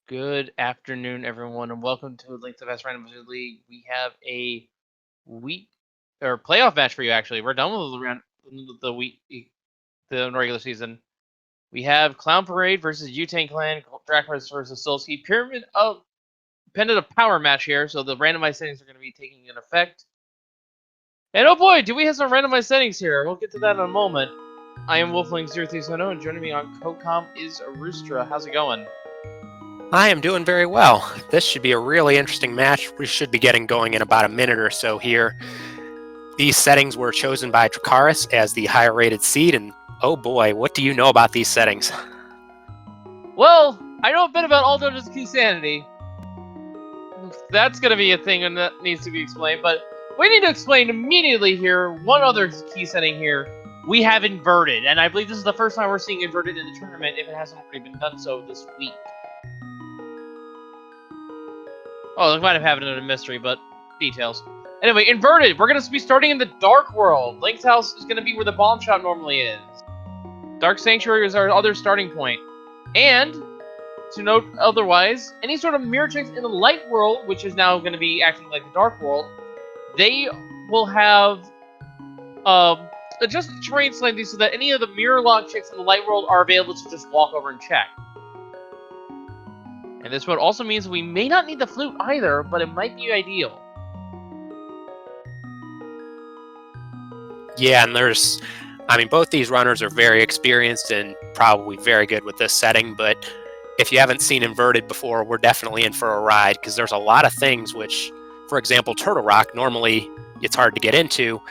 Good afternoon, everyone, and welcome to Link to the Past Randomizer League. We have a week or playoff match for you. Actually, we're done with the regular season. We have Clown Parade versus Utang Clan, Dracarys versus Solski. Pyramid of Power match here, so the randomized settings are going to be taking an effect. And oh boy, do we have some randomized settings here? We'll get to that in a moment. I am Wolfling0370, and joining me on CoCom is Roostra. How's it going? I am doing very well. This should be a really interesting match. We should be getting going in about a minute or so here. These settings were chosen by Dracarys as the higher rated seed, and oh boy, what do you know about these settings? Well, I know a bit about all dungeons key sanity. That's going to be a thing and that needs to be explained, but we need to explain immediately here one other key setting here. We have inverted, and I believe this is the first time we're seeing inverted in the tournament if it hasn't already been done so this week. Oh, they might have had it in a mystery, but details. Anyway, inverted. We're going to be starting in the Dark World. Link's house is going to be where the bomb shop normally is. Dark Sanctuary is our other starting point. And, to note otherwise, any sort of mirror checks in the Light World, which is now going to be acting like the Dark World, they will have adjusted terrain slightly so that any of the mirror lock checks in the Light World are available to just walk over and check. And this one also means we may not need the flute either, but it might be ideal. Yeah, and both these runners are very experienced and probably very good with this setting, but if you haven't seen inverted before, we're definitely in for a ride, because there's a lot of things which, for example, Turtle Rock, normally it's hard to get into.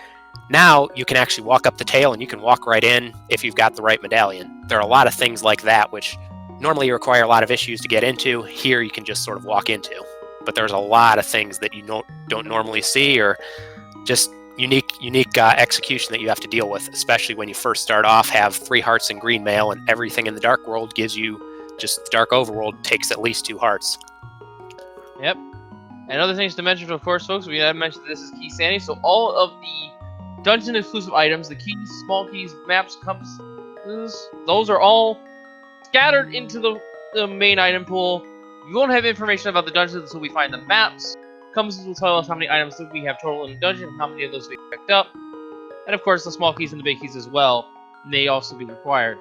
Now you can actually walk up the tail and you can walk right in if you've got the right medallion. There are a lot of things like that which normally require a lot of issues to get into. Here you can just sort of walk into. But there's a lot of things that you don't normally see, or just unique execution that you have to deal with, especially when you first start off, have 3 hearts in green mail, and everything in the Dark World gives you, just the Dark Overworld takes at least 2 hearts. Yep. And other things to mention, of course, folks, we have mentioned this is key sanity, so all of the dungeon exclusive items, the keys, small keys, maps, compasses, those are all scattered into the main item pool. We won't have information about the dungeons until we find the maps. Compasses will tell us how many items we have total in the dungeon, and how many of those we picked up. And of course, the small keys and the big keys as well may also be required.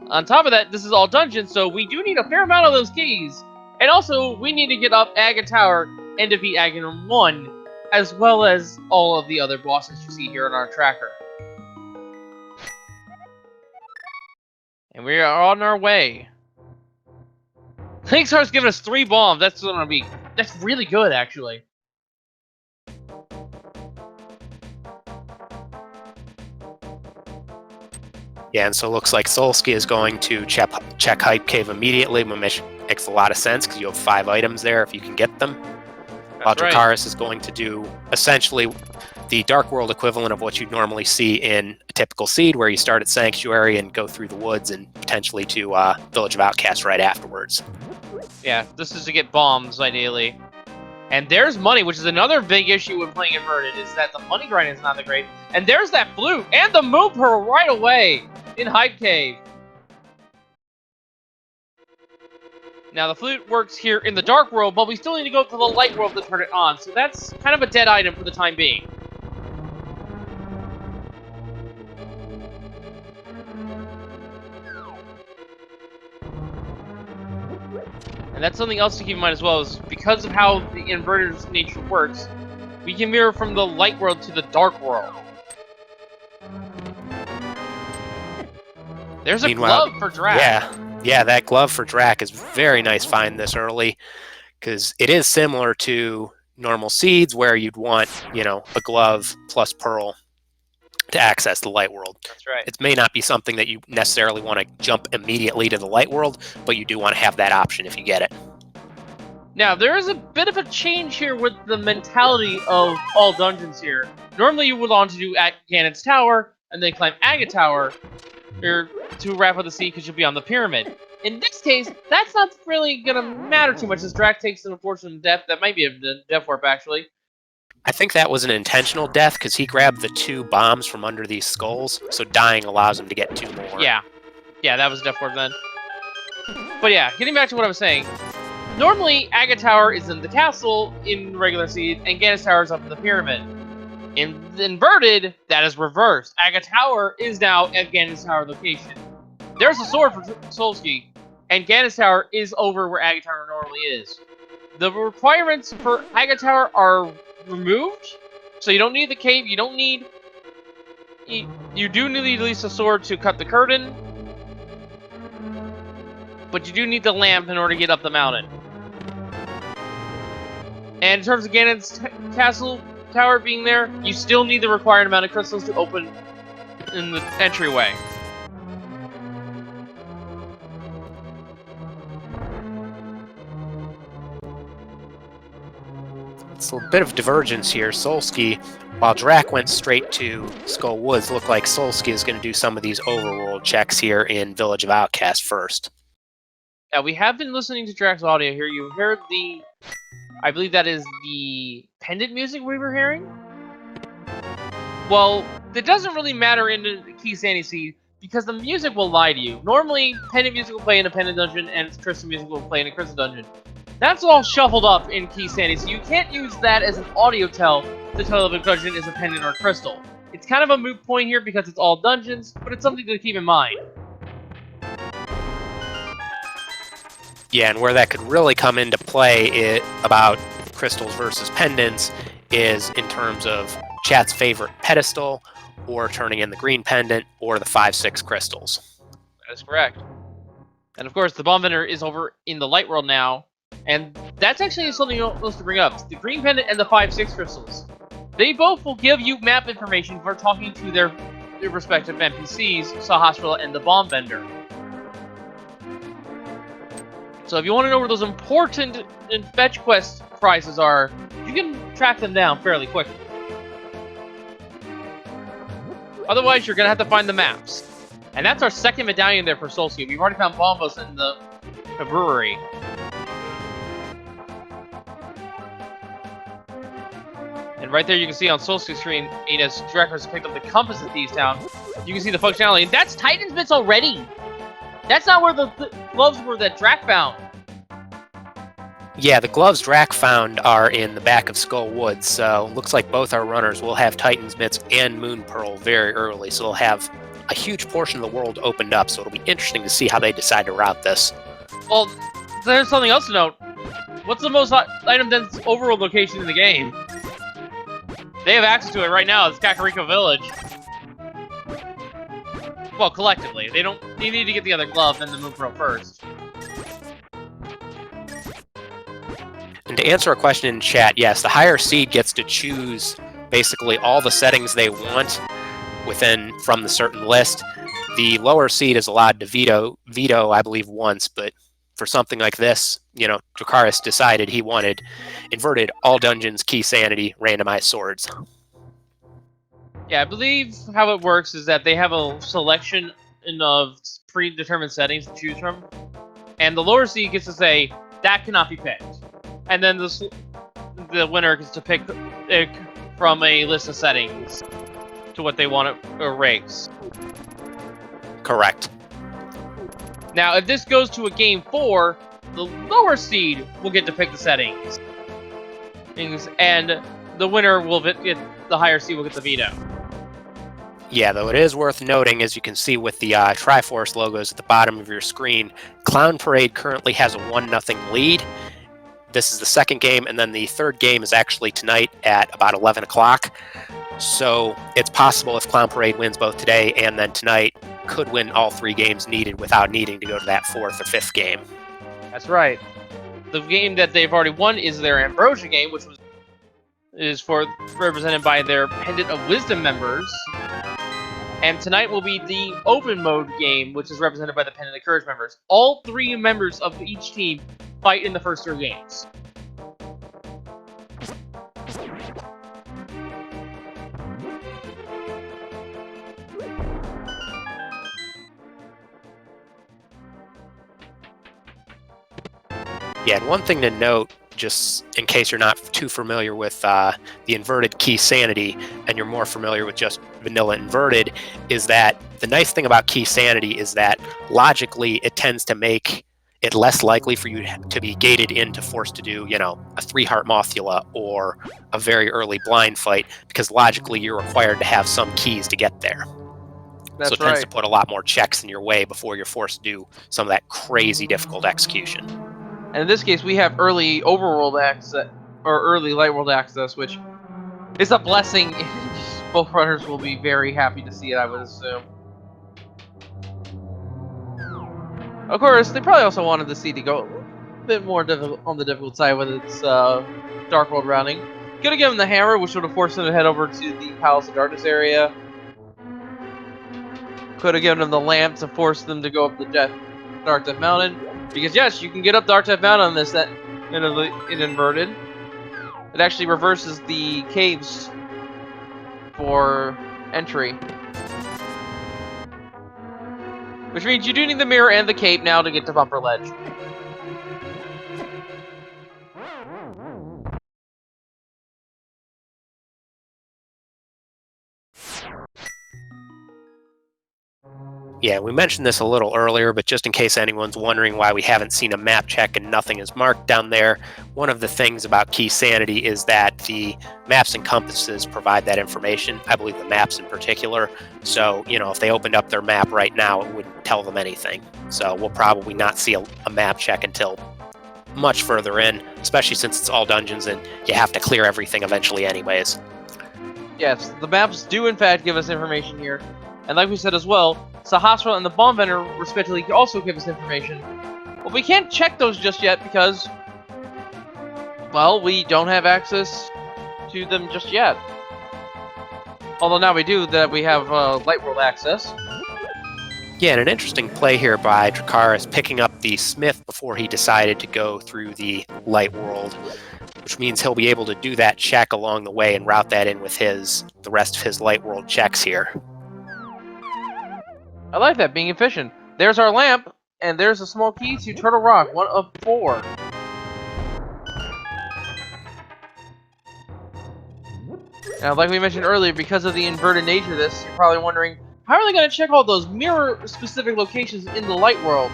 On top of that, this is all dungeons, so we do need a fair amount of those keys. And also, we need to get up Aga Tower and defeat Aghanim 1, as well as all of the other bosses you see here in our tracker. And we are on our way. Link's Heart's giving us 3 bombs. That's really good, actually. Yeah, and so it looks like Solski is going to check Hype Cave immediately, which makes a lot of sense because you have 5 items there if you can get them. While Dracarys is going to do essentially the Dark World equivalent of what you'd normally see in a typical seed, where you start at Sanctuary and go through the woods and potentially to Village of Outcasts right afterwards. Yeah, this is to get bombs, ideally. And there's money, which is another big issue with playing inverted, is that the money grind is not that great. And there's that flute and the Moon Pearl right away in Hype Cave. Now, the flute works here in the Dark World, but we still need to go to the Light World to turn it on, so that's kind of a dead item for the time being. And that's something else to keep in mind as well, is because of how the inverter's nature works, we can mirror from the Light World to the Dark World. There's a glove for Drac. Yeah, that glove for Drac is very nice find this early, because it is similar to normal seeds where you'd want, a glove plus pearl to access the Light World. That's right. It may not be something that you necessarily want to jump immediately to the Light World, but you do want to have that option if you get it. Now, there is a bit of a change here with the mentality of all dungeons here. Normally, you would want to do at Ganon's Tower, and then climb Aga Tower, or to wrap up the sea because you'll be on the pyramid. In this case, that's not really going to matter too much, as Drac takes an unfortunate death. That might be a death warp, actually. I think that was an intentional death, because he grabbed the 2 bombs from under these skulls, so dying allows him to get 2 more. Yeah, that was a death warp then. But yeah, getting back to what I was saying, Normally, Agate Tower is in the castle in regular seed, and Ganis Tower is up in the pyramid. In the inverted, that is reversed. Agate Tower is now at Ganis Tower location. There's a sword for Solski, and Ganis Tower is over where Agate Tower normally is. The requirements for Agate Tower are removed, so you don't need the cave, you don't need... You do need at least a sword to cut the curtain, but you do need the lamp in order to get up the mountain. And in terms of Ganon's castle tower being there, you still need the required amount of crystals to open in the entryway. It's a bit of divergence here. Solski, while Drac went straight to Skull Woods, looked like Solski is going to do some of these overworld checks here in Village of Outcast first. Yeah, we have been listening to Drac's audio here. You heard the... I believe that is the pendant music we were hearing? Well, it doesn't really matter in the Key Sandy Seed, because the music will lie to you. Normally, pendant music will play in a pendant dungeon, and crystal music will play in a crystal dungeon. That's all shuffled up in Key Sandy, so you can't use that as an audio tell to tell if a dungeon is a pendant or a crystal. It's kind of a moot point here because it's all dungeons, but it's something to keep in mind. Yeah, and where that could really come into play about crystals versus pendants is in terms of chat's favorite pedestal, or turning in the green pendant, or the 5-6 crystals. That is correct. And of course, the bomb vendor is over in the light world now, and that's actually something else to bring up. The green pendant and the 5-6 crystals. They both will give you map information for talking to their respective NPCs, Sahasrahla and the bomb vendor. So if you want to know where those important and fetch quest prizes are, you can track them down fairly quickly. Otherwise, you're going to have to find the maps. And that's our second medallion there for Solski. We've already found Bombos in the brewery. And right there you can see on Solski's screen, as Dracarys picked up the compass at Thieves Town, you can see the functionality. And that's Titan's bits already! That's not where the gloves were that Drac found. Yeah, the gloves Drac found are in the back of Skull Woods, so looks like both our runners will have Titan's Mitts and Moon Pearl very early, so they'll have a huge portion of the world opened up, so it'll be interesting to see how they decide to route this. Well, there's something else to note. What's the most item-dense overworld location in the game? They have access to it right now. It's Kakariko Village. Well, collectively. They need to get the other glove and the Moon Pearl first. And to answer a question in chat, yes, the higher seed gets to choose basically all the settings they want from the certain list. The lower seed is allowed to veto, I believe, once, but for something like this, Dracarys decided he wanted inverted all dungeons, key sanity, randomized swords. Yeah, I believe how it works is that they have a selection of predetermined settings to choose from, and the lower seed gets to say, that cannot be picked. And then the winner gets to pick from a list of settings to what they want to erase. Correct. Now, if this goes to a game 4, the lower seed will get to pick the settings. And the winner will get the higher seed will get the veto. Yeah, though it is worth noting, as you can see with the Triforce logos at the bottom of your screen, Clown Parade currently has a 1-0 lead. This is the second game, and then the third game is actually tonight at about 11 o'clock. So it's possible if Clown Parade wins both today and then tonight, could win all 3 games needed without needing to go to that 4th or 5th game. That's right. The game that they've already won is their Ambrosia game, which is represented by their Pendant of Wisdom members. And tonight will be the open mode game, which is represented by the Pendant of Courage members. All 3 members of each team fight in the first 3 games. Yeah, and one thing to note, just in case you're not too familiar with the inverted key sanity, and you're more familiar with just vanilla inverted, is that the nice thing about key sanity is that logically it tends to make it's less likely for you to be gated into forced to do, you know, a 3-heart Mothula or a very early blind fight, because logically you're required to have some keys to get there. That's so it tends to right. put a lot more checks in your way before you're forced to do some of that crazy difficult execution. And in this case, we have early overworld access, or early light world access, which is a blessing. Both runners will be very happy to see it, I would assume. Of course, they probably also wanted the seed to go a bit more on the difficult side with its Dark World routing. Could have given the hammer, which would have forced him to head over to the Palace of Darkness area. Could have given him the lamp to force them to go up the Dark Death Mountain. Because yes, you can get up Dark Death Mountain on this in inverted. It actually reverses the caves for entry. Which means you do need the mirror and the cape now to get to Bumper Ledge. Yeah, we mentioned this a little earlier, but just in case anyone's wondering why we haven't seen a map check and nothing is marked down there, one of the things about Key Sanity is that the maps and compasses provide that information. I believe the maps in particular. So, you know, if they opened up their map right now, it wouldn't tell them anything. So we'll probably not see a map check until much further in, especially since it's all dungeons and you have to clear everything eventually anyways. Yes, the maps do in fact give us information here. And like we said as well, Sahasra and the Bomb Vendor respectively also give us information. But we can't check those just yet because, well, we don't have access to them just yet. Although now we do, that we have Light World access. Yeah, and an interesting play here by Dracarys picking up the Smith before he decided to go through the Light World, which means he'll be able to do that check along the way and route that in with the rest of his Light World checks here. I like that, being efficient. There's our lamp, and there's a small key to Turtle Rock, 1 of 4. Now, like we mentioned earlier, because of the inverted nature of this, you're probably wondering, how are they going to check all those mirror-specific locations in the Light World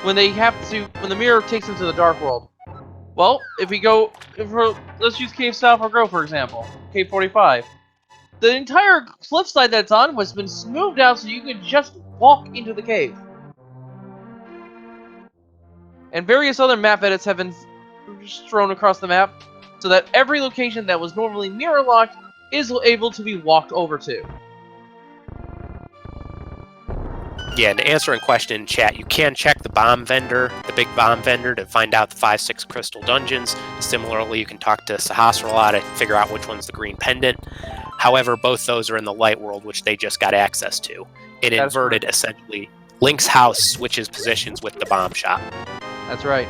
when the mirror takes them to the Dark World? Well, let's use Cave South or Grove, for example. Cave 45. The entire cliffside that's on has been smoothed out so you can just walk into the cave. And various other map edits have been strewn across the map so that every location that was normally mirror locked is able to be walked over to. Yeah, and to answer a question in chat, you can check the bomb vendor, the big bomb vendor, to find out the 5-6 crystal dungeons. Similarly, you can talk to Sahasra a lot to figure out which one's the green pendant. However, both those are in the Light World, which they just got access to. In inverted, essentially, Link's house switches positions with the bomb shop. That's right.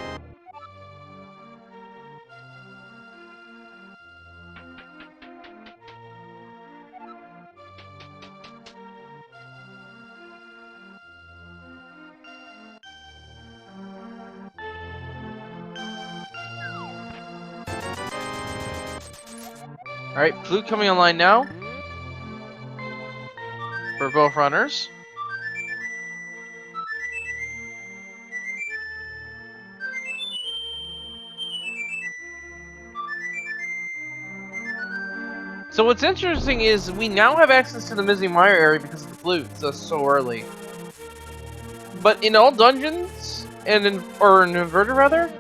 Alright, flute coming online now for both runners. So what's interesting is we now have access to the Mizzy Mire area because of the flute, so early. But in all dungeons, or in inverted rather,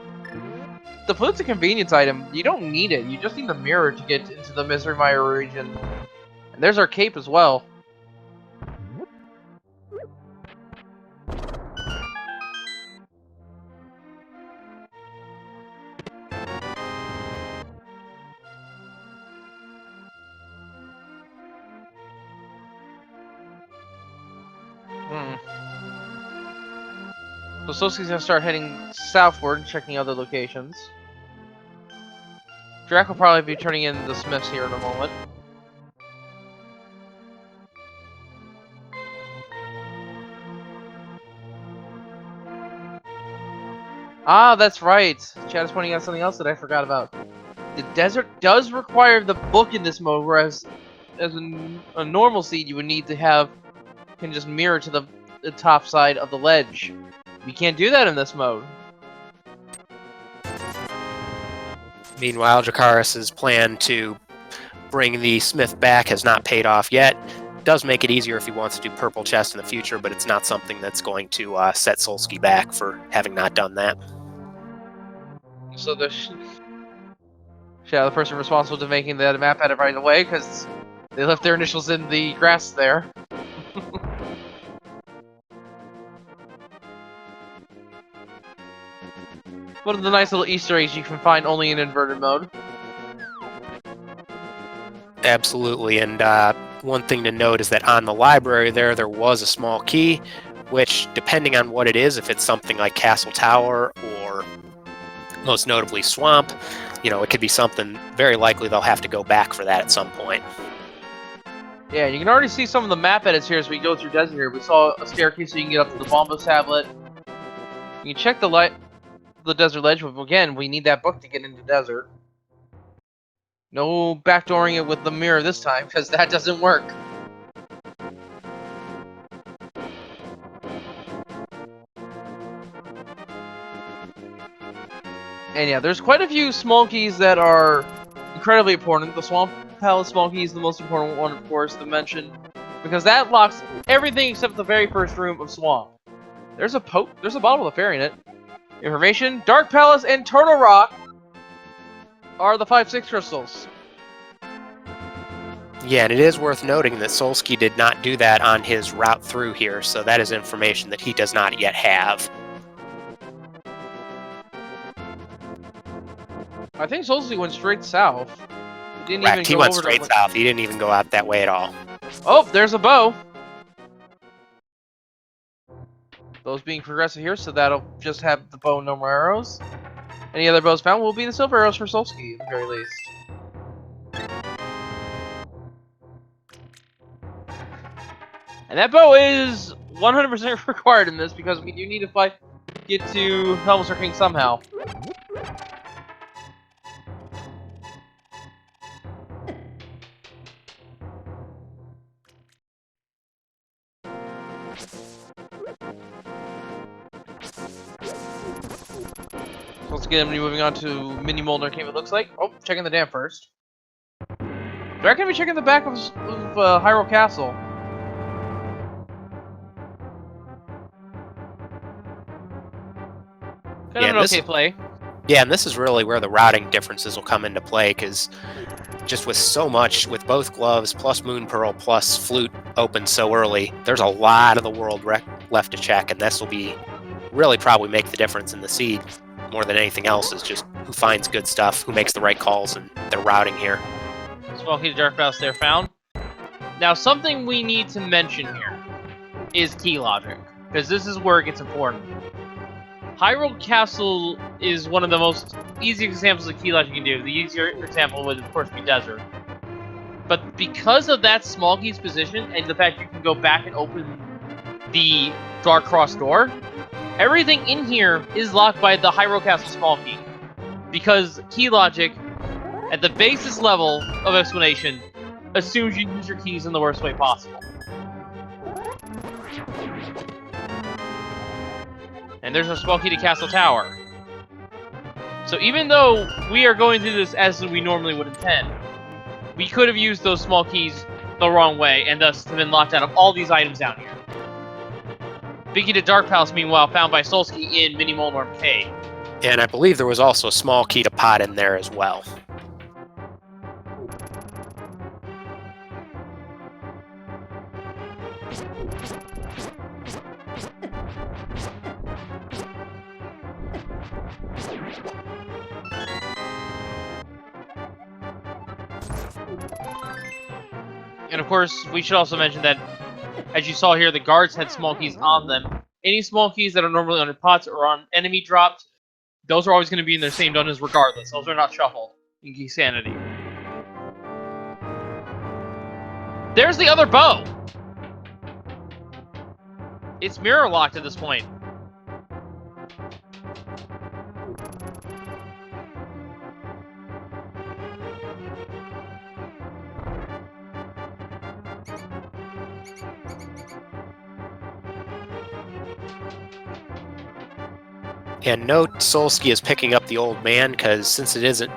the flute's a convenience item. You don't need it. You just need the mirror to get into the Misery Mire region. And there's our cape as well. So Solski's gonna start heading southward and checking other locations. Drac will probably be turning in the Smiths here in a moment. Ah, that's right. Chad is pointing out something else that I forgot about. The desert does require the book in this mode, whereas as a normal seed you would need to have can just mirror to the top side of the ledge. We can't do that in this mode. Meanwhile, Dracarys' plan to bring the Smith back has not paid off yet. Does make it easier if he wants to do purple chest in the future, but it's not something that's going to set Solski back for having not done that. So the person responsible to making the map edit right away, because they left their initials in the grass there. One of the nice little Easter eggs you can find only in inverted mode. Absolutely, and one thing to note is that on the library there was a small key, which, depending on what it is, if it's something like Castle Tower or most notably Swamp, you know, it could be something very likely they'll have to go back for that at some point. Yeah, you can already see some of the map edits here as we go through Desert here. We saw a staircase so you can get up to the Bombo tablet. You can check the Desert Ledge, but again, we need that book to get into Desert. No backdooring it with the mirror this time, because that doesn't work. And yeah, there's quite a few small keys that are incredibly important. The Swamp Palace small key is the most important one, of course, to mention, because that locks everything except the very first room of Swamp. There's a bottle of fairy in it. Information: Dark Palace and Turtle Rock are the 5-6 crystals. Yeah, and it is worth noting that Solski did not do that on his route through here, so that is information that he does not yet have. I think Solski went straight south. He didn't even He go went over straight south. He didn't even go out that way at all. Oh, there's a bow. Those being progressive here, so that'll just have the bow, no more arrows. Any other bows found will be the silver arrows for Solski, at the very least. And that bow is 100% required in this, because we do need to get to Helmstar King somehow. So let's get him moving on to Mini Molnar Cave, it looks like. Oh, checking the dam first. They're going to be checking the back of Hyrule Castle. Kind of an okay play. Yeah, and this is really where the routing differences will come into play, because just with so much, with both gloves, plus Moon Pearl, plus Flute open so early, there's a lot of the world left to check, and this will be really probably make the difference in the seed more than anything else, is just who finds good stuff, who makes the right calls, and their routing here. Small key to Dark Palace there found. Now, something we need to mention here is key logic, because this is where it gets important. Hyrule Castle is one of the most easy examples of key logic you can do. The easier example would, of course, be Desert. But because of that small key's position, and the fact you can go back and open the Dark Cross door, everything in here is locked by the Hyrule Castle small key. Because key logic, at the basis level of explanation, assumes you use your keys in the worst way possible. And there's a small key to Castle Tower. So even though we are going through this as we normally would intend, we could have used those small keys the wrong way, and thus have been locked out of all these items down here. Big key to Dark Palace, meanwhile, found by Solski in Mini Molnar Cave. And I believe there was also a small key to Pot in there as well. And of course, we should also mention that, as you saw here, the guards had small keys on them. Any small keys that are normally on pots or on enemy dropped, those are always going to be in their same dungeons regardless. Those are not shuffled in Key Sanity. There's the other bow! It's mirror locked at this point. And note Solski is picking up the old man, because since it isn't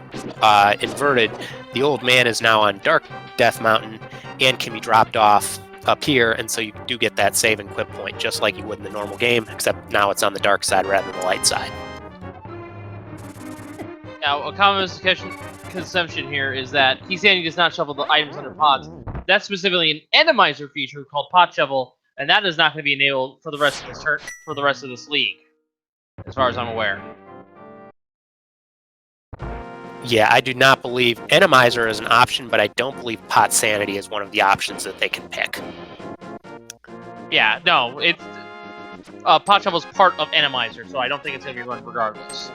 inverted, the old man is now on Dark Death Mountain and can be dropped off up here, and so you do get that save and quit point, just like you would in the normal game, except now it's on the dark side rather than the light side. Now, a common misconception here is that Kisani does not shovel the items under pods. That's specifically an Randomizer feature called Pot Shovel, and that is not going to be enabled for the rest of this for the rest of this league, as far as I'm aware. Yeah, I do not believe Randomizer is an option, but I don't believe Pot Sanity is one of the options that they can pick. Yeah, no, it's Pot Shovel is part of Randomizer, so I don't think it's going to be run regardless.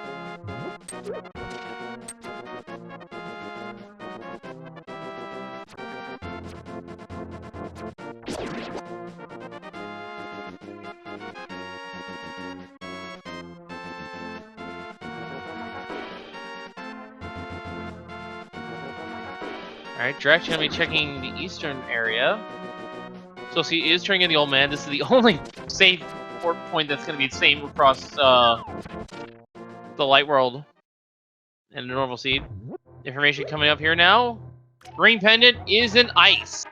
Alright, Drax gonna be checking the eastern area. So he is turning in the old man. This is the only safe port point that's gonna be the same across the light world and the normal seed. Information coming up here now. Green pendant is an ice,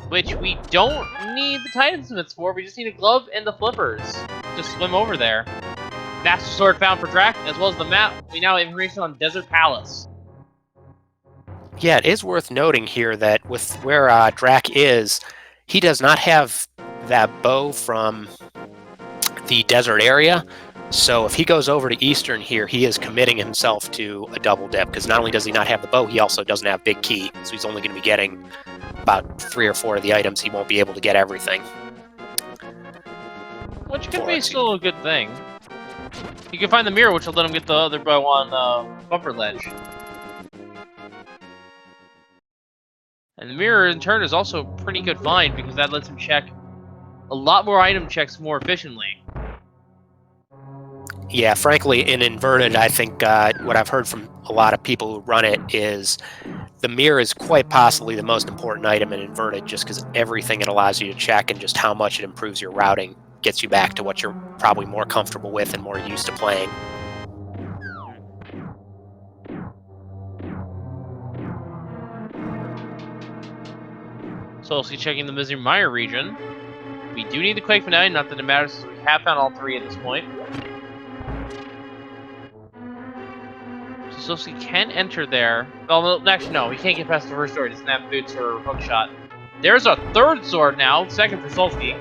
which we don't need the Titan Smiths for. We just need a glove and the flippers to swim over there. Master Sword found for Drac, as well as the map. We now have information on Desert Palace. Yeah, it is worth noting here that with where Drac is, he does not have that bow from the desert area. So if he goes over to Eastern here, he is committing himself to a double dip, because not only does he not have the bow, he also doesn't have Big Key. So he's only going to be getting about 3 or 4 of the items. He won't be able to get everything. Which could be still a good thing. You can find the mirror, which will let him get the other bow on Bumper Ledge. And the mirror, in turn, is also a pretty good find, because that lets him check a lot more item checks more efficiently. Yeah, frankly, in Inverted, I think what I've heard from a lot of people who run it is the mirror is quite possibly the most important item in Inverted, just because everything it allows you to check and just how much it improves your routing gets you back to what you're probably more comfortable with and more used to playing. So, checking the Misery Mire region. We do need the Quake Finale, not that it matters, since we have found all 3 at this point. So Solski can enter there. Well, actually, no, he can't get past the first sword. He doesn't have boots or hookshot. There's a 3rd sword now, 2nd for Solski.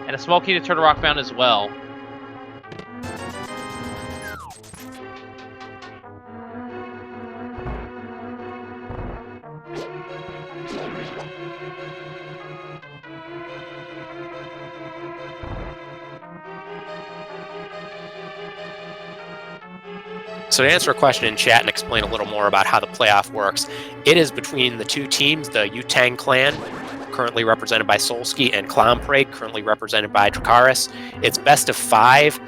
And a small key to Turtle Rock found as well. So to answer a question in chat and explain a little more about how the playoff works, it is between the 2 teams, the Yutang clan, currently represented by Solski, and Clown Parade, currently represented by Dracarys. It's best of 5.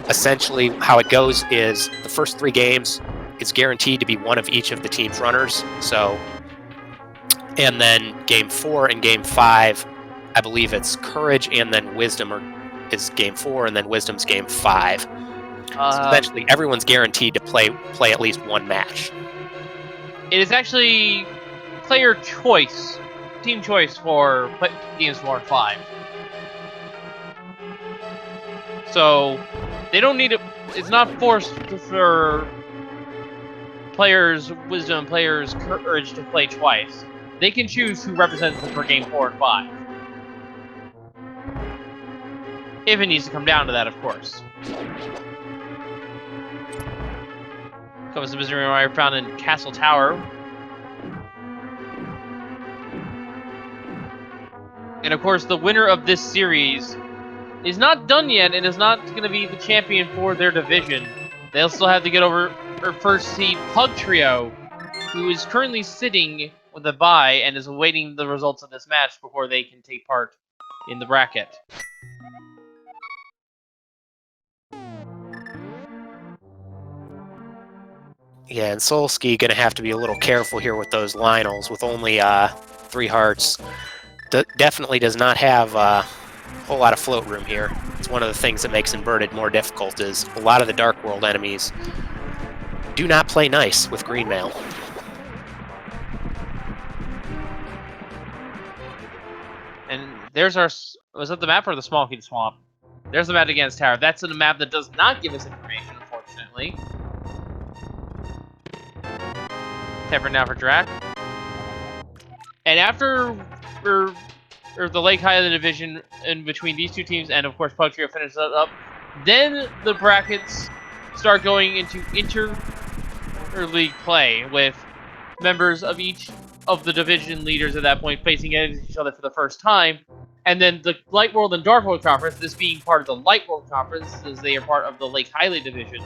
Essentially, how it goes is the first 3 games, it's guaranteed to be one of each of the team's runners. So, and then game 4 and game 5, I believe it's Courage and then Wisdom is game 4, and then Wisdom's game 5. So essentially, everyone's guaranteed to play at least 1 match. It is actually player choice, team choice for games 4 and 5. So they don't need it. It's not forced for players' Wisdom and players' Courage to play twice. They can choose who represents them for game 4 and 5. If it needs to come down to that, of course. Comes the Misery Mire found in Castle Tower. And of course, the winner of this series is not done yet and is not going to be the champion for their division. They'll still have to get over their first seed Pug Trio, who is currently sitting with a bye and is awaiting the results of this match before they can take part in the bracket. Yeah, and Solski going to have to be a little careful here with those Lionels with only 3 hearts. Definitely does not have a whole lot of float room here. It's one of the things that makes inverted more difficult is a lot of the Dark World enemies do not play nice with green mail. And there's our... Was that the map or the Small Key Swamp? There's the map against Tower. That's in a map that does not give us information, unfortunately. Temper now for Drac. And after the Lake Highland division in between these two teams, and of course Pugtrio finishes that up, then the brackets start going into inter-league play with members of each of the division leaders at that point facing each other for the first time. And then the Light World and Dark World Conference, this being part of the Light World Conference, as they are part of the Lake Highland division,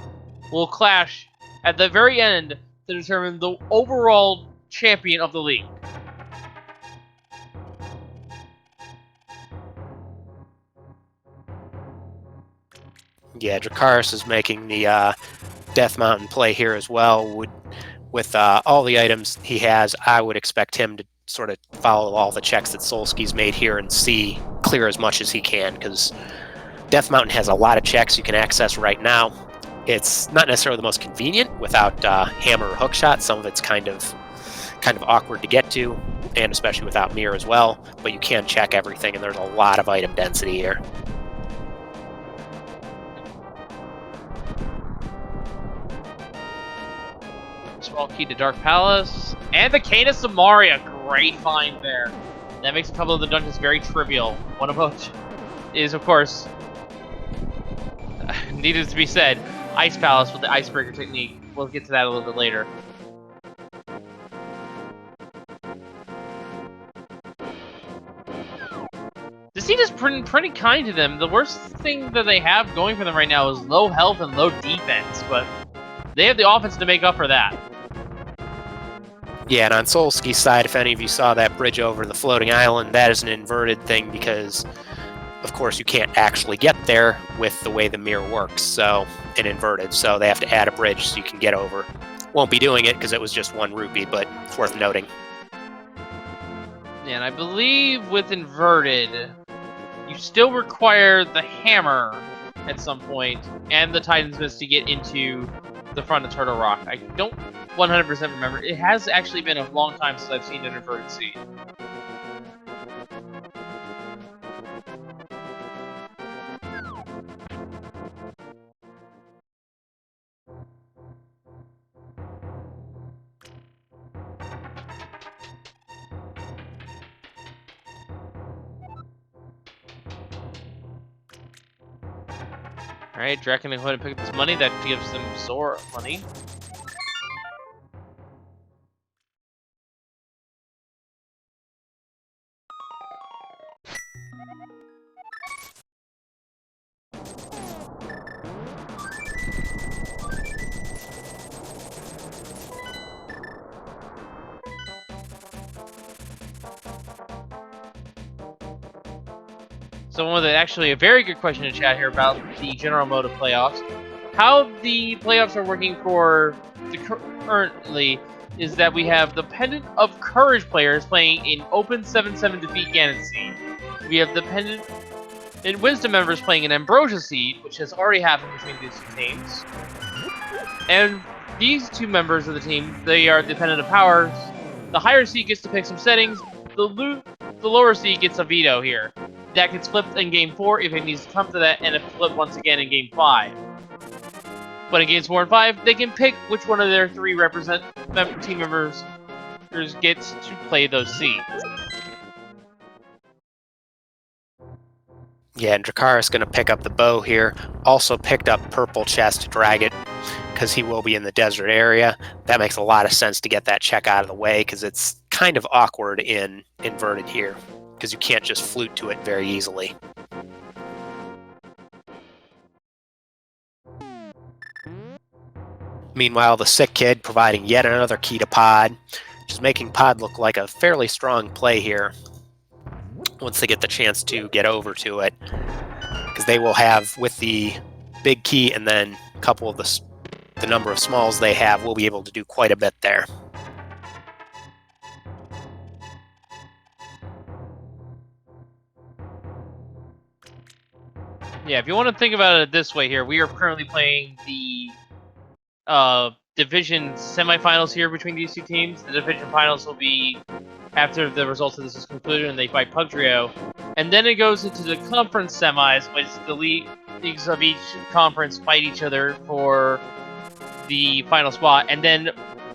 will clash at the very end to determine the overall champion of the league. Yeah, Dracarys is making the Death Mountain play here as well. With all the items he has, I would expect him to sort of follow all the checks that Solski's made here and clear as much as he can, because Death Mountain has a lot of checks you can access right now. It's not necessarily the most convenient without hammer or hookshot. Some of it's kind of awkward to get to, and especially without mirror as well, but you can check everything, and there's a lot of item density here. Small Key to Dark Palace, and the Cane of Samaria. Great find there. That makes a couple of the dungeons very trivial. One of which is, of course, needed to be said, Ice Palace with the Icebreaker technique. We'll get to that a little bit later. The scene is pretty kind to them. The worst thing that they have going for them right now is low health and low defense, but they have the offense to make up for that. Yeah, and on Solski's side, if any of you saw that bridge over the floating island, that is an inverted thing because, of course, you can't actually get there with the way the mirror works, so, and inverted, so they have to add a bridge so you can get over. Won't be doing it because it was just 1 rupee, but it's worth noting. And I believe with inverted, you still require the hammer at some point and the Titan's Mist to get into the front of Turtle Rock. I don't 100% remember. It has actually been a long time since I've seen an inverted seat. Alright, Drac can go ahead and pick up this money. That gives them Zora money. Someone with actually a very good question in chat here about the general mode of playoffs. How the playoffs are working for the currently is that we have the Pendant of Courage players playing in Open 7-7 defeat Ganon Seed. We have the Pendant and Wisdom members playing in Ambrosia Seed, which has already happened between these two teams. And these two members of the team, they are the Pendant of Powers. The higher seed gets to pick some settings. The lower seed gets a veto here. That gets flipped in Game 4 if it needs to come to that, and it's flipped once again in Game 5. But in Games 4 and 5, they can pick which one of their 3 team members gets to play those seeds. Yeah, and Dracarys going to pick up the bow here. Also picked up purple chest to drag it because he will be in the desert area. That makes a lot of sense to get that check out of the way because it's kind of awkward in inverted here because you can't just flute to it very easily. Meanwhile, the Sick Kid providing yet another key to Pod, which is making Pod look like a fairly strong play here once they get the chance to get over to it, because they will have, with the big key and then a couple of the number of smalls they have, will be able to do quite a bit there. Yeah, if you want to think about it this way here, we are currently playing the division semifinals here between these two teams. The division finals will be after the results of this is concluded and they fight Pugtrio. And then it goes into the conference semis, which the leagues of each conference fight each other for the final spot. And then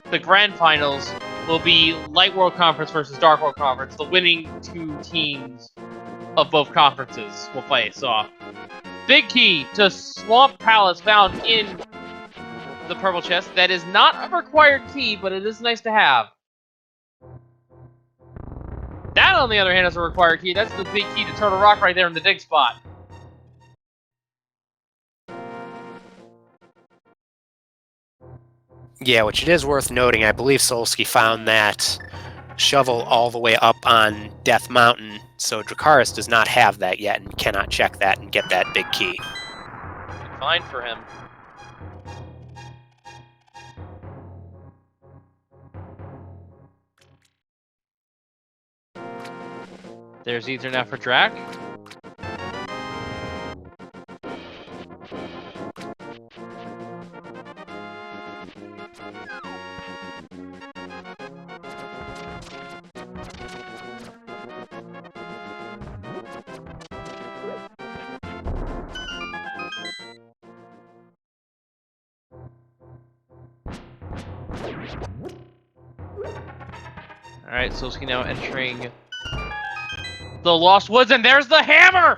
the grand finals will be Light World Conference versus Dark World Conference. The winning two teams of both conferences will face off. Big key to Swamp Palace found in the purple chest. That is not a required key, but it is nice to have. That, on the other hand, is a required key. That's the big key to Turtle Rock right there in the dig spot. Yeah, which it is worth noting, I believe Solski found that shovel all the way up on Death Mountain, so Dracarys does not have that yet and cannot check that and get that big key. Fine for him. There's Ether now for Drac. Alright, Solski now entering the Lost Woods, and there's the hammer!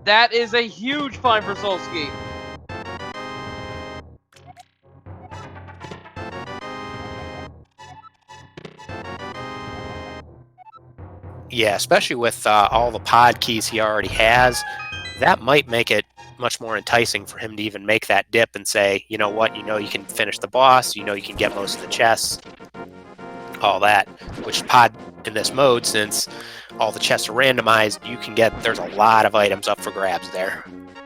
That is a huge find for Solski. Yeah, especially with all the pod keys he already has, that might make it much more enticing for him to even make that dip and say, you know what, you can finish the boss, you can get most of the chests, all that. Which pod in this mode, since all the chests are randomized, there's a lot of items up for grabs there.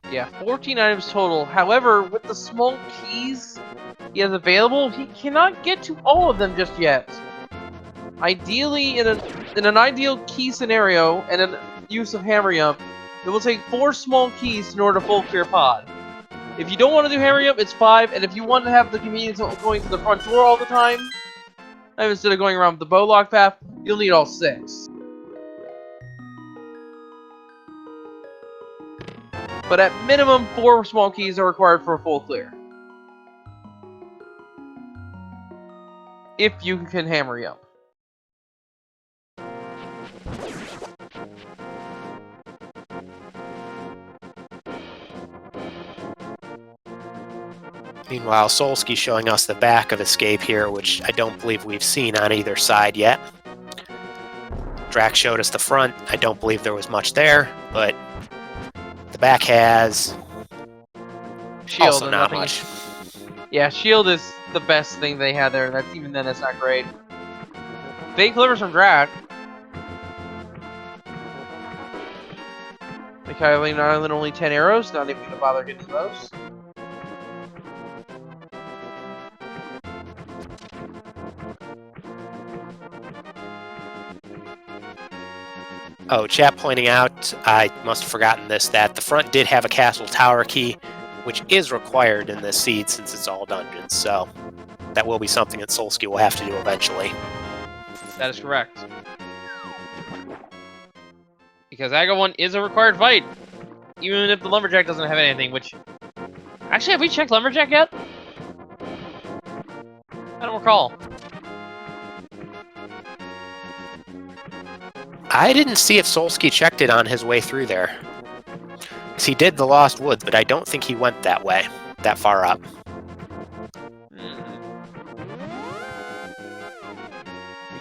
Yeah, 14 items total. However, with the small keys he has available, he cannot get to all of them just yet. Ideally, in an ideal key scenario and an use of hammering up, it will take 4 small keys in order to full clear pod. If you don't want to do hammering up, it's 5, and if you want to have the convenience of going to the front door all the time, instead of going around the bowlock path, you'll need all 6. But at minimum, 4 small keys are required for a full clear. If you can hammer up. Meanwhile, Solski showing us the back of Escape here, which I don't believe we've seen on either side yet. Drac showed us the front. I don't believe there was much there, but the back has Shield also not much. Yeah, shield is the best thing they had there. Even then, that's not great. Fake livers from Drac. The Kylie Island only 10 arrows. Not even gonna bother getting those. Oh, chat pointing out, I must have forgotten this, that the front did have a castle tower key, which is required in this seed since it's all dungeons, so that will be something that Solski will have to do eventually. That is correct. Because Aga 1 is a required fight, even if the Lumberjack doesn't have anything, which... Actually, have we checked Lumberjack yet? I don't recall. I didn't see if Solski checked it on his way through there. He did the Lost Woods, but I don't think he went that way, that far up. We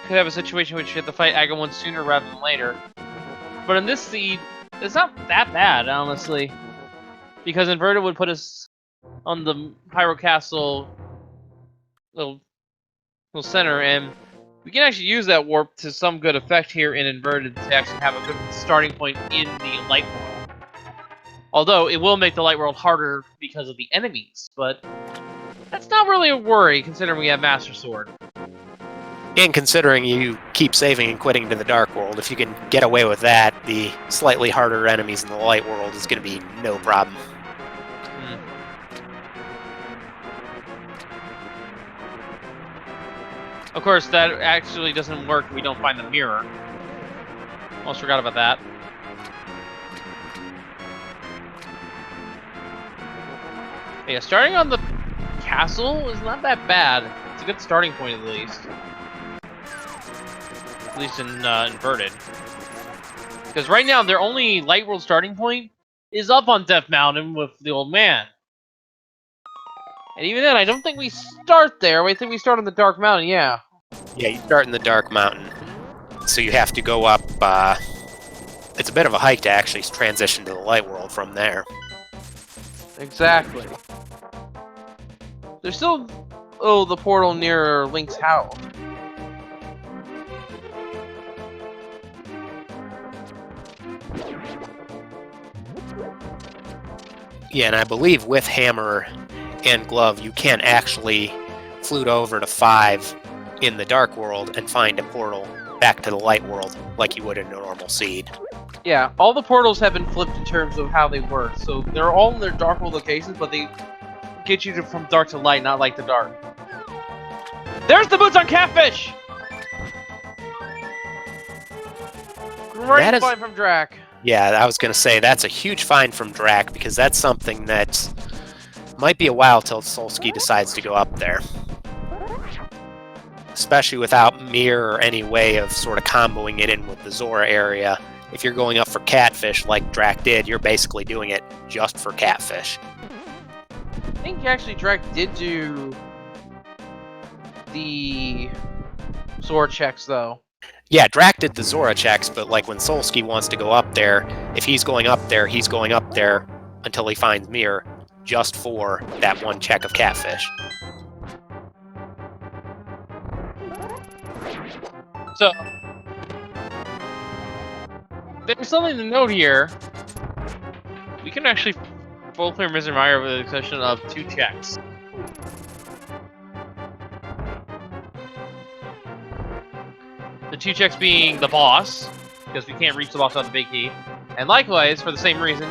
could have a situation which you have to fight Aga 1 sooner rather than later. But in this seed, it's not that bad, honestly. Because Inverted would put us on the Pyro Castle little center, and we can actually use that warp to some good effect here in Inverted to actually have a good starting point in the Light World. Although, it will make the Light World harder because of the enemies, but that's not really a worry, considering we have Master Sword. And considering you keep saving and quitting to the Dark World, if you can get away with that, the slightly harder enemies in the Light World is going to be no problem. Of course, that actually doesn't work if we don't find the mirror. Almost forgot about that. Yeah, starting on the castle is not that bad. It's a good starting point, at least. At least in inverted. Because right now, their only Light World starting point is up on Death Mountain with the old man. And even then, I don't think we start there. I think we start on the Dark Mountain, yeah. Yeah, you start in the Dark Mountain. So you have to go up, it's a bit of a hike to actually transition to the Light World from there. Exactly. There's still, the portal near Link's house. Yeah, and I believe with Hammer and Glove, you can actually flute over to 5 in the Dark World and find a portal back to the Light World like you would in a normal seed. Yeah, all the portals have been flipped in terms of how they work. So they're all in their Dark World locations, but they get you from dark to light, not light to dark. There's the boots on Catfish! Great find from Drac. Yeah, I was going to say, that's a huge find from Drac, because that's something that might be a while till Solski decides to go up there. Especially without Mirror or any way of sort of comboing it in with the Zora area. If you're going up for Catfish like Drac did, you're basically doing it just for Catfish. I think actually Drac did do the Zora checks, though. Yeah, Drac did the Zora checks, but like when Solski wants to go up there, if he's going up there, he's going up there until he finds Mirror, just for that one check of Catfish. So, there's something to note here. We can actually full clear Mr. Meyer with the exception of 2 checks. The 2 checks being the boss, because we can't reach the boss without the big key. And likewise, for the same reason,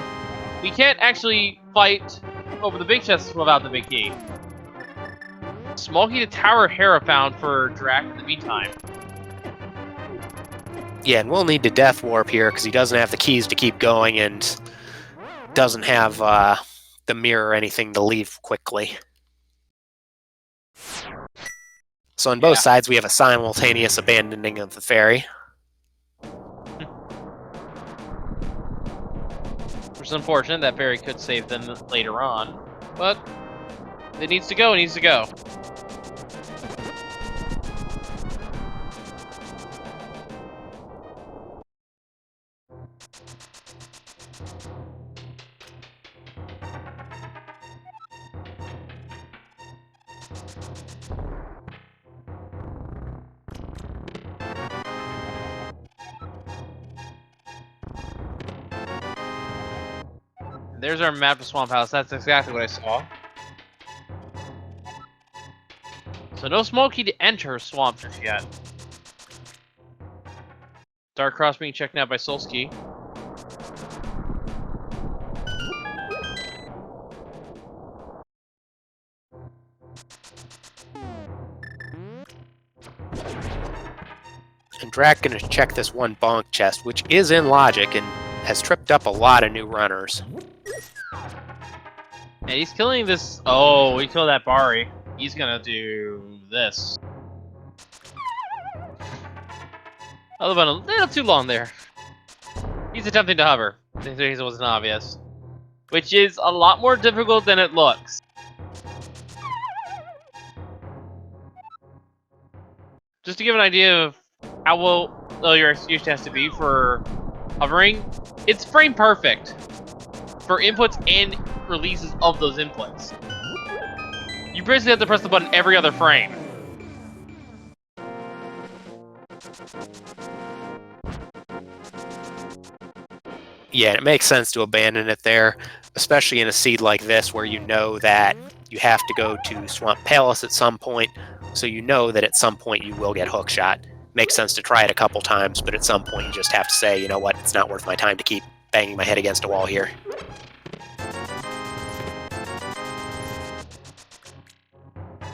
we can't actually fight over the big chest without the big key. Small key to Tower Hera found for Drac in the meantime. Yeah, and we'll need to Death Warp here, because he doesn't have the keys to keep going, and doesn't have the mirror or anything to leave quickly. So on both sides, we have a simultaneous abandoning of the ferry. Which is unfortunate. That ferry could save them later on. But it needs to go, it needs to go. There's our map to Swamp House. That's exactly what I saw. So no small key to enter Swamp just yet. Dark Cross being checked out by Solski. And Drac gonna check this one bonk chest, which is in logic and has tripped up a lot of new runners. And he's killing this. Oh, he killed that Bari. He's gonna do this. Oh, but a little too long there. He's attempting to hover. It wasn't obvious. Which is a lot more difficult than it looks. Just to give an idea of how well your execution has to be for hovering, it's frame perfect for inputs and releases of those inputs. You basically have to press the button every other frame. Yeah, it makes sense to abandon it there, especially in a seed like this where you know that you have to go to Swamp Palace at some point, so you know that at some point you will get hookshot. Makes sense to try it a couple times, but at some point you just have to say, you know what, it's not worth my time to keep banging my head against a wall here.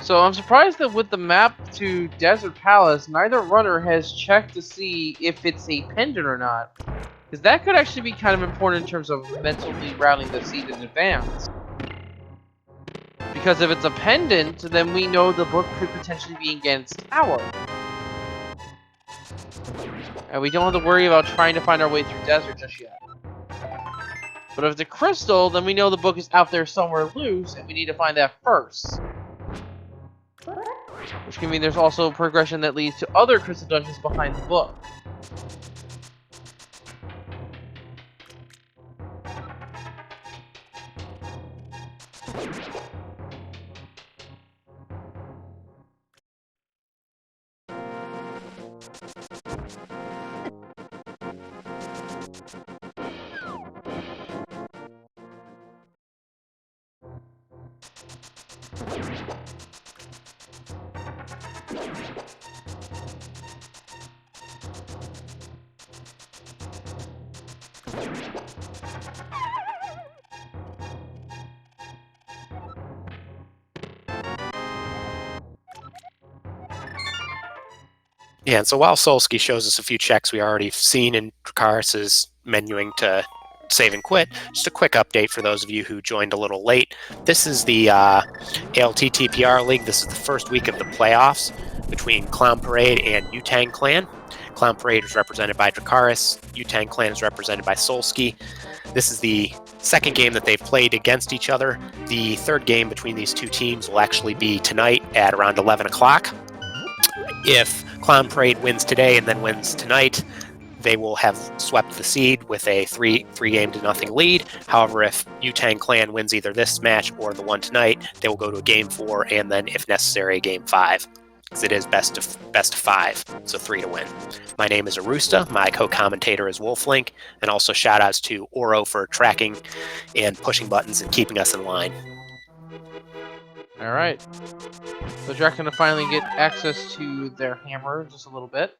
So I'm surprised that with the map to Desert Palace, neither runner has checked to see if it's a pendant or not. Because that could actually be kind of important in terms of mentally routing the seed in advance. Because if it's a pendant, then we know the book could potentially be against Tower. And we don't have to worry about trying to find our way through desert just yet. But if it's a crystal, then we know the book is out there somewhere loose, and we need to find that first. Which can mean there's also progression that leads to other crystal dungeons behind the book. Yeah, and so while Solski shows us a few checks we already seen in Dracarys' menuing to save and quit, just a quick update for those of you who joined a little late. This is the ALTTPR League. This is the first week of the playoffs between Clown Parade and Yutang Clan. Clown Parade is represented by Dracarys. Yutang Clan is represented by Solski. This is the second game that they've played against each other. The third game between these two teams will actually be tonight at around 11 o'clock. If Clown Parade wins today and then wins tonight, they will have swept the seed with a 3-game-to-0 lead. However, if Yutang Clan wins either this match or the one tonight, they will go to a Game 4 and then, if necessary, a Game 5. Because it is best of 5, so 3 to win. My name is Arusta, my co-commentator is Wolflink, and also shout-outs to Oro for tracking and pushing buttons and keeping us in line. Alright. So Drac gonna finally get access to their hammer in just a little bit.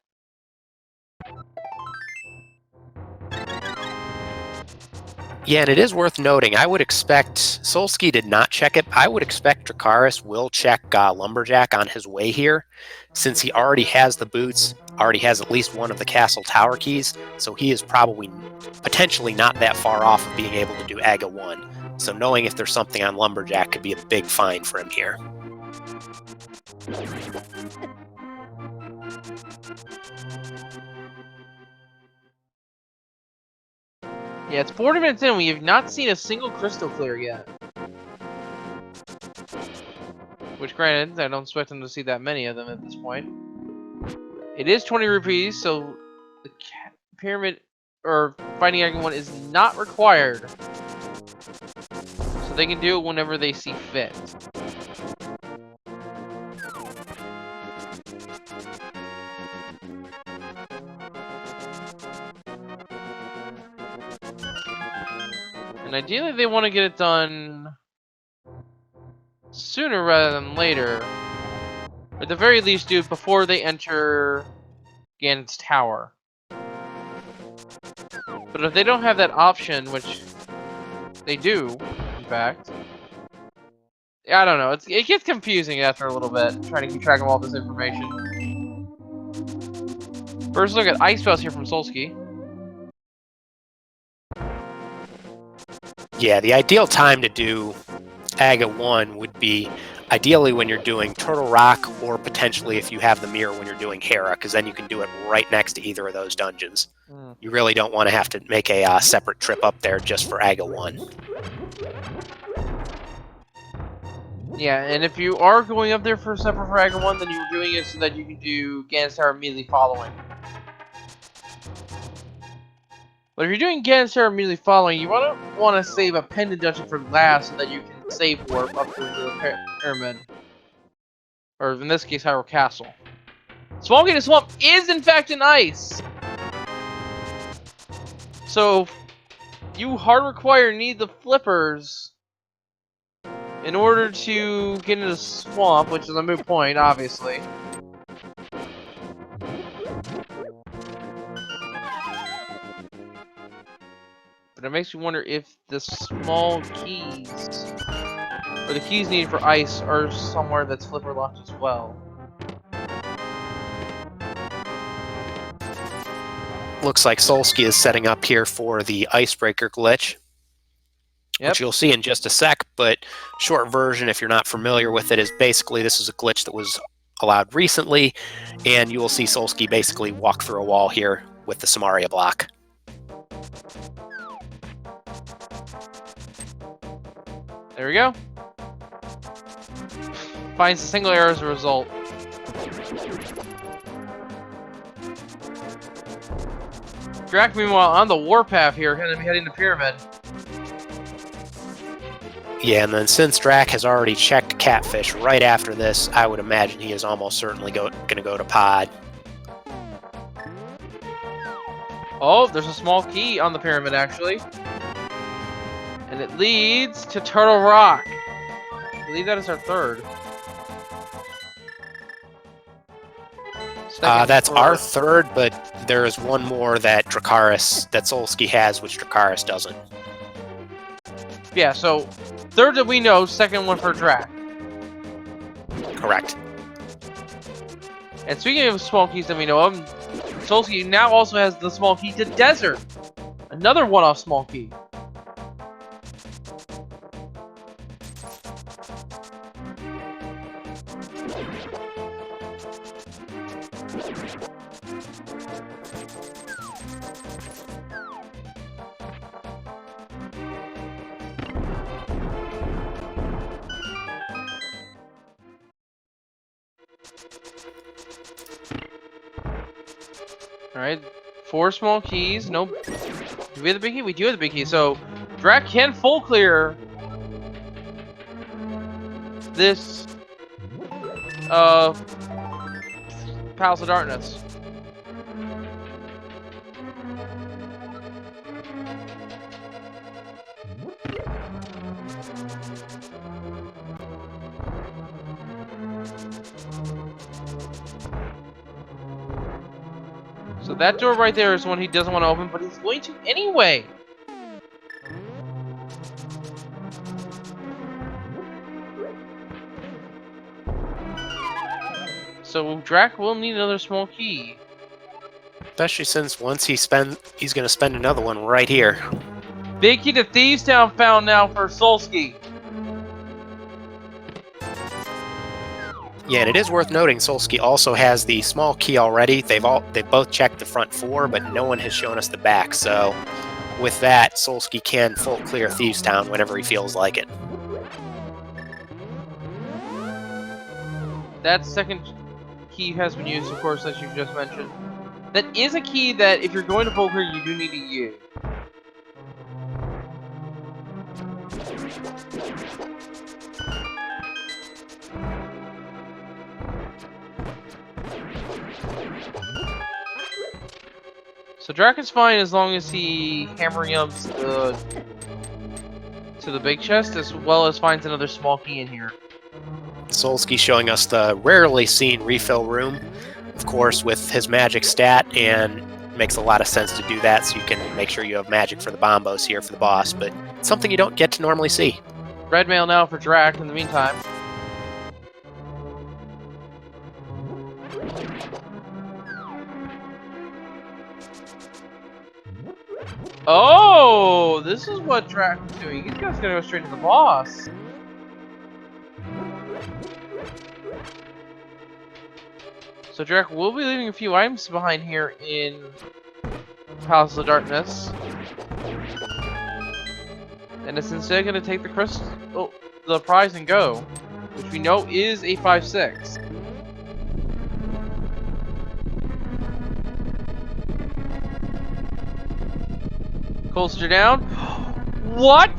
Yeah, and it is worth noting, I would expect, Solski did not check it, I would expect Dracarys will check Lumberjack on his way here, since he already has the boots, already has at least one of the castle tower keys, so he is probably potentially not that far off of being able to do Aga 1. So knowing if there's something on Lumberjack could be a big find for him here. Yeah, it's 40 minutes in. We have not seen a single crystal clear yet. Which, granted, I don't expect them to see that many of them at this point. It is 20 rupees, so the pyramid or finding Aga 1 is not required. So they can do it whenever they see fit. And ideally they want to get it done sooner rather than later. Or at the very least do it before they enter Ganon's tower. But if they don't have that option, which they do, in fact. I don't know, it gets confusing after a little bit, trying to keep track of all this information. First look at ice spells here from Solski. Yeah, the ideal time to do Aga 1 would be ideally when you're doing Turtle Rock, or potentially if you have the mirror when you're doing Hera, because then you can do it right next to either of those dungeons. You really don't want to have to make a separate trip up there just for Aga 1. Yeah, and if you are going up there for separate for Aga 1, then you're doing it so that you can do Ganon's Tower immediately following. But if you're doing Ganon's Tower immediately following, you want to save a pendant dungeon for last so that you can save warp up to the pyramid. Or in this case, Hyrule Castle. Small Gate Swamp is in fact an ice! So, you hard require need the flippers in order to get into the swamp, which is a moot point, obviously. But it makes me wonder if the small keys, or the keys needed for ice, are somewhere that's flipper locked as well. Looks like Solski is setting up here for the icebreaker glitch, which you'll see in just a sec, but short version, if you're not familiar with it, is basically this is a glitch that was allowed recently, and you will see Solski basically walk through a wall here with the Samaria block. There we go. Finds a single error as a result. Drac, meanwhile, on the warpath here, going to be heading to Pyramid. Yeah, and then since Drac has already checked Catfish right after this, I would imagine he is almost certainly going to go to Pod. Oh, there's a small key on the Pyramid, actually. And it leads to Turtle Rock. I believe that is our third. That's our third, but there is one more that Dracarys, that Solski has, which Dracarys doesn't. Yeah, so third that we know, second one for Drac. Correct. And speaking of small keys that we know of, Solski now also has the small key to Desert. Another one-off small key. Alright, 4 small keys. Nope. Do we have the big key? We do have the big key. So, Drac can full clear this Palace of Darkness. So that door right there is one he doesn't want to open, but he's going to anyway. So Drac will need another small key. Especially since once he's going to spend another one right here. Big key to Thieves Town found now for Solski. Yeah, and it is worth noting Solski also has the small key already. They've both checked the front 4, but no one has shown us the back. So with that, Solski can full clear Thieves Town whenever he feels like it. That second key has been used, of course, as you just mentioned. That is a key that, if you're going to full clear, you do need to use. So Drac is fine as long as he hammer-yums to the big chest, as well as finds another small key in here. Solski showing us the rarely seen refill room, of course, with his magic stat, and makes a lot of sense to do that, so you can make sure you have magic for the bombos here for the boss, but it's something you don't get to normally see. Red mail now for Drac in the meantime. Oh, this is what Drac is doing. He's just gonna go straight to the boss. So Drac will be leaving a few items behind here in Palace of Darkness. And it's instead gonna take the crystal, the prize and go, which we know is a 5/6. Coaster down. What?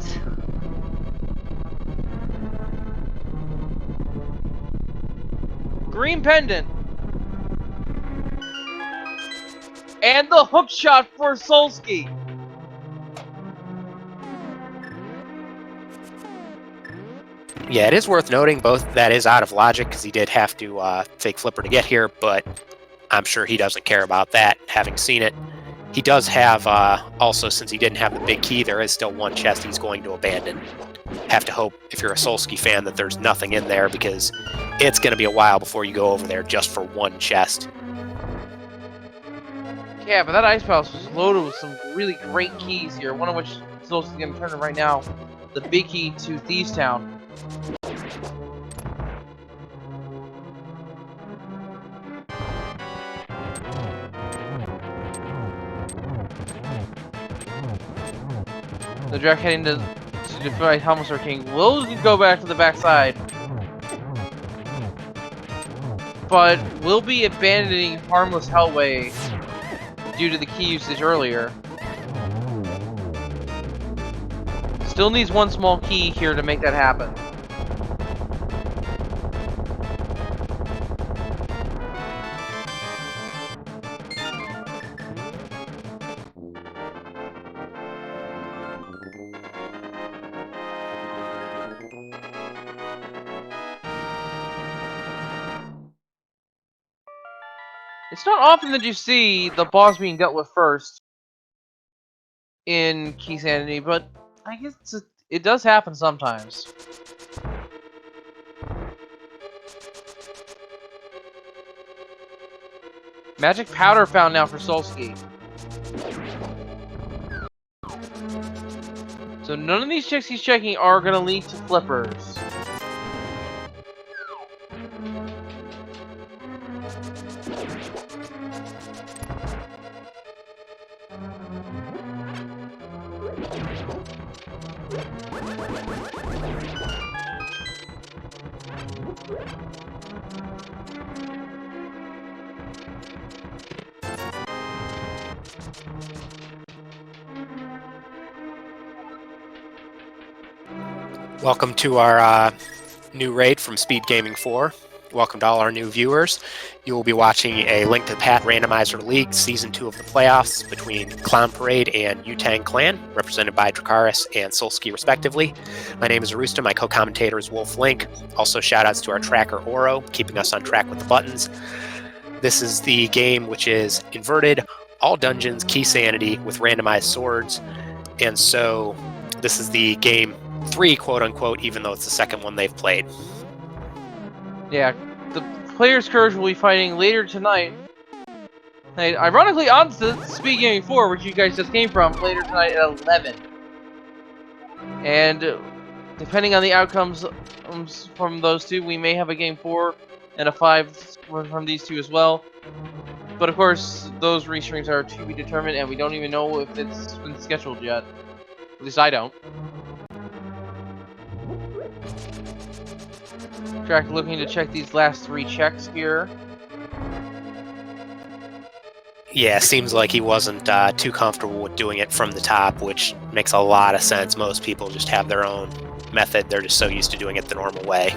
Green pendant. And the hook shot for Solski. Yeah, it is worth noting both that is out of logic because he did have to fake Flipper to get here, but I'm sure he doesn't care about that, having seen it. He does have, also, since he didn't have the big key, there is still one chest he's going to abandon. Have to hope, if you're a Solski fan, that there's nothing in there, because it's going to be a while before you go over there just for one chest. Yeah, but that ice palace was loaded with some really great keys here, one of which Solski's going to turn right now. The big key to Thieves Town. The Drac heading to defy Helmsor King will go back to the backside, but will be abandoning Harmless Hellway due to the key usage earlier. Still needs one small key here to make that happen. It's not often that you see the boss being dealt with first in Key Sanity, but I guess it does happen sometimes. Magic powder found now for Solski. So none of these checks he's checking are going to lead to flippers. Welcome to our new raid from SpeedGaming 4. Welcome to all our new viewers. You will be watching a Link to the Path Randomizer League Season 2 of the playoffs between Clown Parade and Wu-Tang Clan, represented by Dracarys and Solski, respectively. My name is Arusta, my co-commentator is Wolf Link. Also, shout-outs to our tracker, Oro, keeping us on track with the buttons. This is the game which is inverted, all dungeons, key sanity, with randomized swords. And so, this is the game 3, quote-unquote, even though it's the second one they've played. Yeah, the Player's Courage will be fighting later tonight. Hey, ironically, on the SpeedGaming 4, which you guys just came from, later tonight at 11. And depending on the outcomes from those two, we may have a Game 4 and a 5 from these two as well. But of course, those restreams are to be determined, and we don't even know if it's been scheduled yet. At least I don't. Drac looking to check these last 3 checks here. Yeah, seems like he wasn't too comfortable with doing it from the top, which makes a lot of sense. Most people just have their own method. They're just so used to doing it the normal way.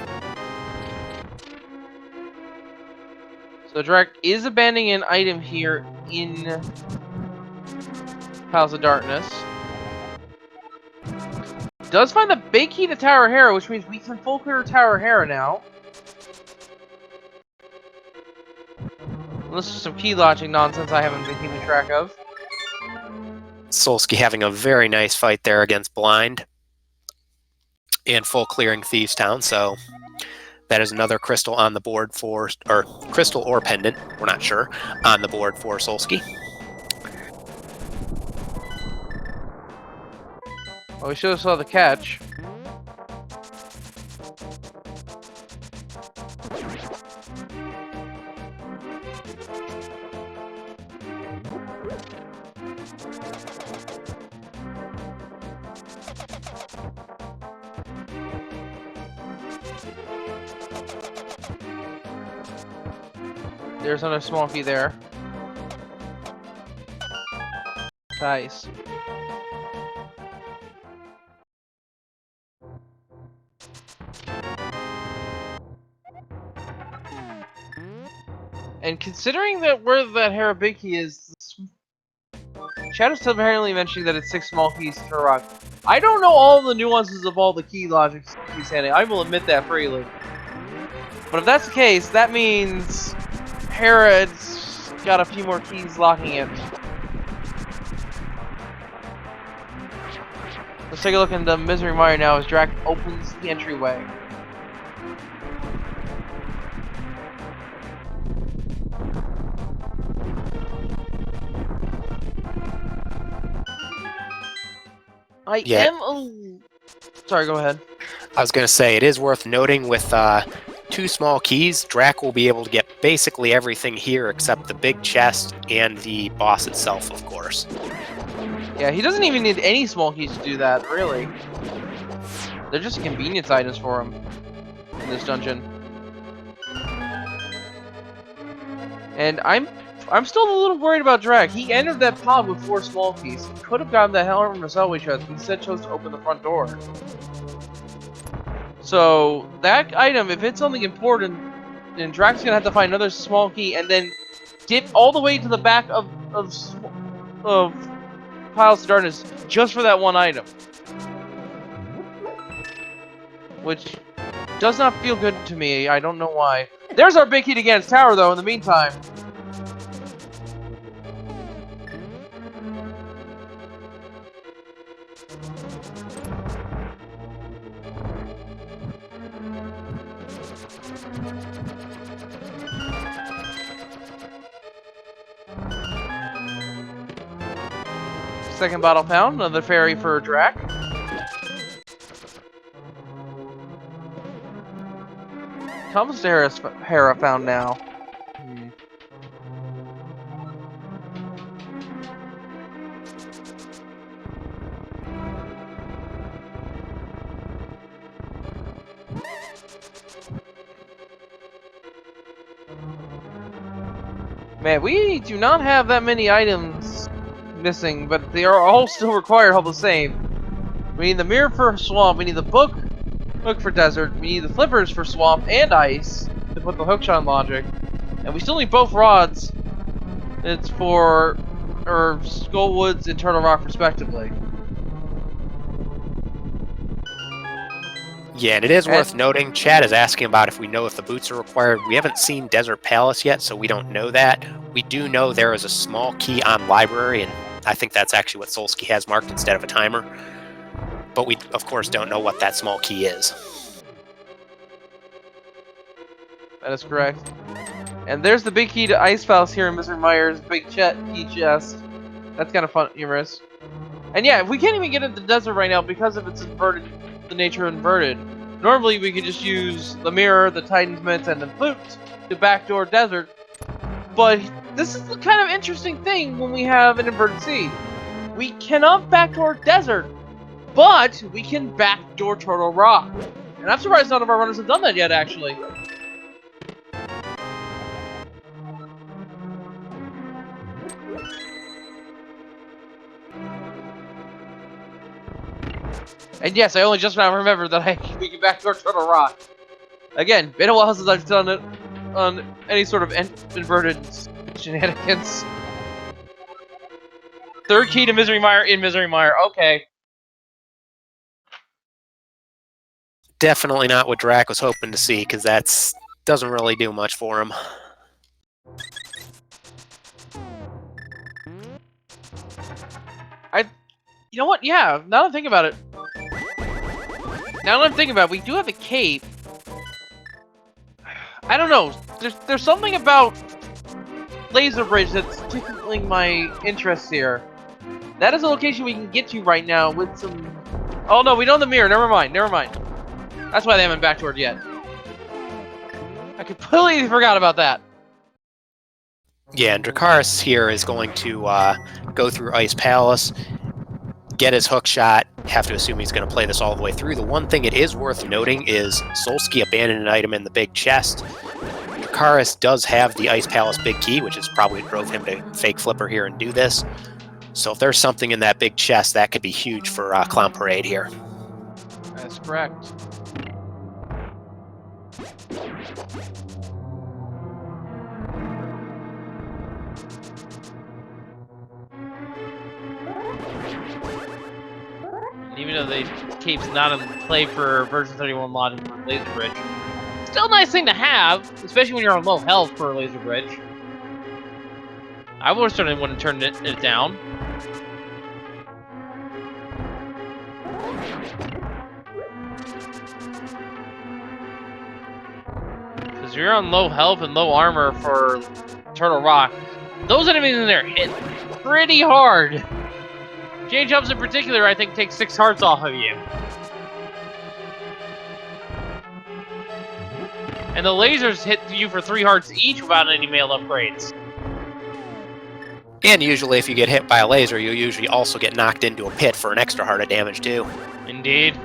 So Drac is abandoning an item here in Palace of Darkness. Does find the big key to Tower Hera, which means we can full clear Tower Hera now. Unless there's some key logic nonsense I haven't been keeping track of. Solski having a very nice fight there against Blind. And full clearing Thieves Town, so that is another crystal on the board for, or crystal or pendant, we're not sure, on the board for Solski. Well, we should have saw the catch. There's another small key there. Nice. And considering that where that Hera big key is, Shadow's apparently mentioning that it's 6 small keys to Turok. I don't know all the nuances of all the key logics he's handling. I will admit that freely. But if that's the case, that means Herod's got a few more keys locking it. Let's take a look into Misery Mire now as Drac opens the entryway. Sorry, go ahead. I was going to say, it is worth noting with 2 small keys, Drac will be able to get basically everything here except the big chest and the boss itself, of course. Yeah, he doesn't even need any small keys to do that, really. They're just convenience items for him in this dungeon. And I'm still a little worried about Drac. He entered that pod with 4 small keys. He could have gotten the hell from his hallway chest, but instead chose to open the front door. So that item, if it's something important, then Drac's gonna have to find another small key and then get all the way to the back of Piles of Darkness just for that one item. Which does not feel good to me. I don't know why. There's our big key to Ganon's Tower, though, in the meantime. Second bottle found, another fairy for Drac. Comes to Hera found now. Man, we do not have that many items missing, but they are all still required all the same. We need the mirror for swamp, we need the book for desert, we need the flippers for swamp and ice to put the hookshot logic, and we still need both rods. It's for Skullwoods and Turtle Rock respectively. Yeah, and it is worth noting, Chad is asking about if we know if the boots are required. We haven't seen Desert Palace yet, so we don't know that. We do know there is a small key on Library, and I think that's actually what Solski has marked instead of a timer. But we, of course, don't know what that small key is. That is correct. And there's the big key to Ice Palace here in Mr. Meyer's big key chest. That's kind of fun, humorous. And yeah, we can't even get into the desert right now because of its inverted, the nature inverted. Normally we could just use the mirror, the Titan's Mint, and the flute to backdoor desert. But this is the kind of interesting thing when we have an inverted sea. We cannot backdoor desert, but we can backdoor Turtle Rock. And I'm surprised none of our runners have done that yet, actually. And yes, I only just now remembered that we can backdoor Turtle Rock. Again, been a while since I've done it on any sort of inverted shenanigans. Third key to Misery Mire in Misery Mire. Okay. Definitely not what Drac was hoping to see, because that's doesn't really do much for him. You know what? Yeah, now that I'm thinking about it. Now that I'm thinking about it, we do have a cape. I don't know. There's something about Laser Bridge that's tickling my interest here. That is a location we can get to right now with some... Oh no, we don't have the mirror. Never mind. Never mind. That's why they haven't backtoured yet. I completely forgot about that. Yeah, and Dracarys here is going to go through Ice Palace, get his hook shot, have to assume he's going to play this all the way through. The one thing it is worth noting is Solski abandoned an item in the big chest. Dracarys does have the Ice Palace big key, which is probably what drove him to fake flipper here and do this. So if there's something in that big chest, that could be huge for Clown Parade here. That's correct. Even the cape's not in play for version 31 modding for Laser Bridge. Still a nice thing to have, especially when you're on low health for a Laser Bridge. I would certainly wouldn't turn it down. Because you're on low health and low armor for Turtle Rock. Those enemies in there hit pretty hard. J-Jumps in particular, I think, takes 6 hearts off of you. And the lasers hit you for 3 hearts each without any mail upgrades. And usually if you get hit by a laser, you'll usually also get knocked into a pit for an extra heart of damage too. Indeed.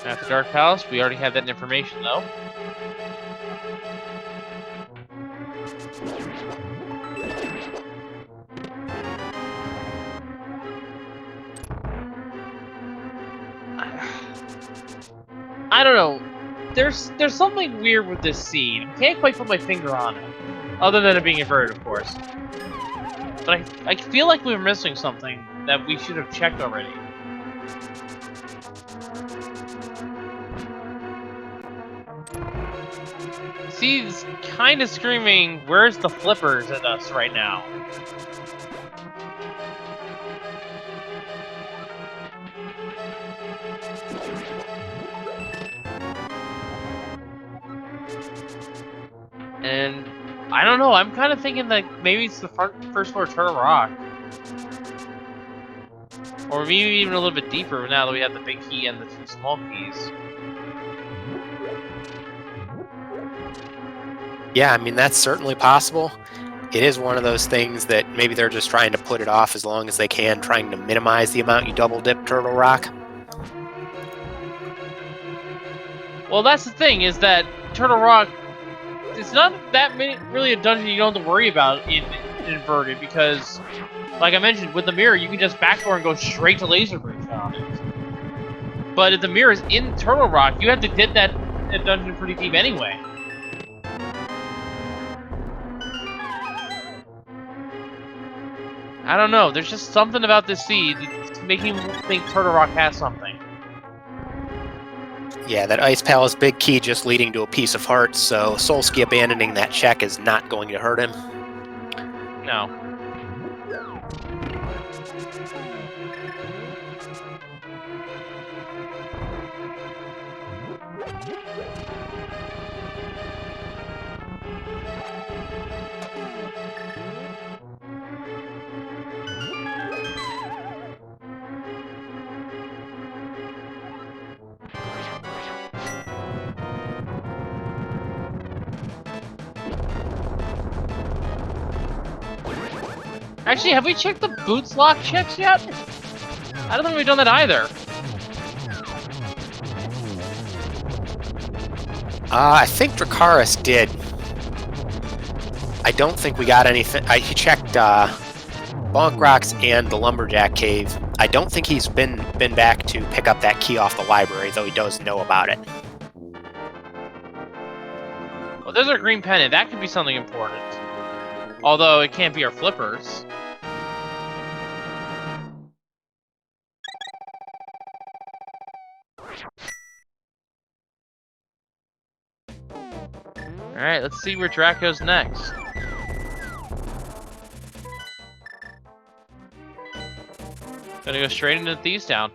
At the Dark Palace, we already have that information, though. I don't know. There's something weird with this scene. I can't quite put my finger on it, other than it being inverted, of course. But I feel like we're missing something that we should have checked already. He's kind of screaming, "Where's the flippers?" at us right now. And I don't know, I'm kind of thinking that maybe it's the first floor of Turtle Rock. Or maybe even a little bit deeper now that we have the big key and the 2 small keys. Yeah, I mean, that's certainly possible. It is one of those things that maybe they're just trying to put it off as long as they can, trying to minimize the amount you double dip Turtle Rock. Well, that's the thing, is that Turtle Rock, it's not that really a dungeon you don't have to worry about in inverted, because, like I mentioned, with the mirror, you can just backdoor and go straight to Laser Bridge on it. But if the mirror is in Turtle Rock, you have to dip that dungeon pretty deep anyway. I don't know, there's just something about this seed that's making me think Turtle Rock has something. Yeah, that Ice Palace big key just leading to a piece of heart, so Solski abandoning that check is not going to hurt him. No. Actually, have we checked the boots lock checks yet? I don't think we've done that either. I think Dracarys did. I don't think we got anything. He checked Bonk Rocks and the Lumberjack Cave. I don't think he's been back to pick up that key off the library, though he does know about it. Well, there's our green pennant. That could be something important. Although it can't be our flippers. Alright, let's see where Draco's next. Gonna go straight into Thieves Town.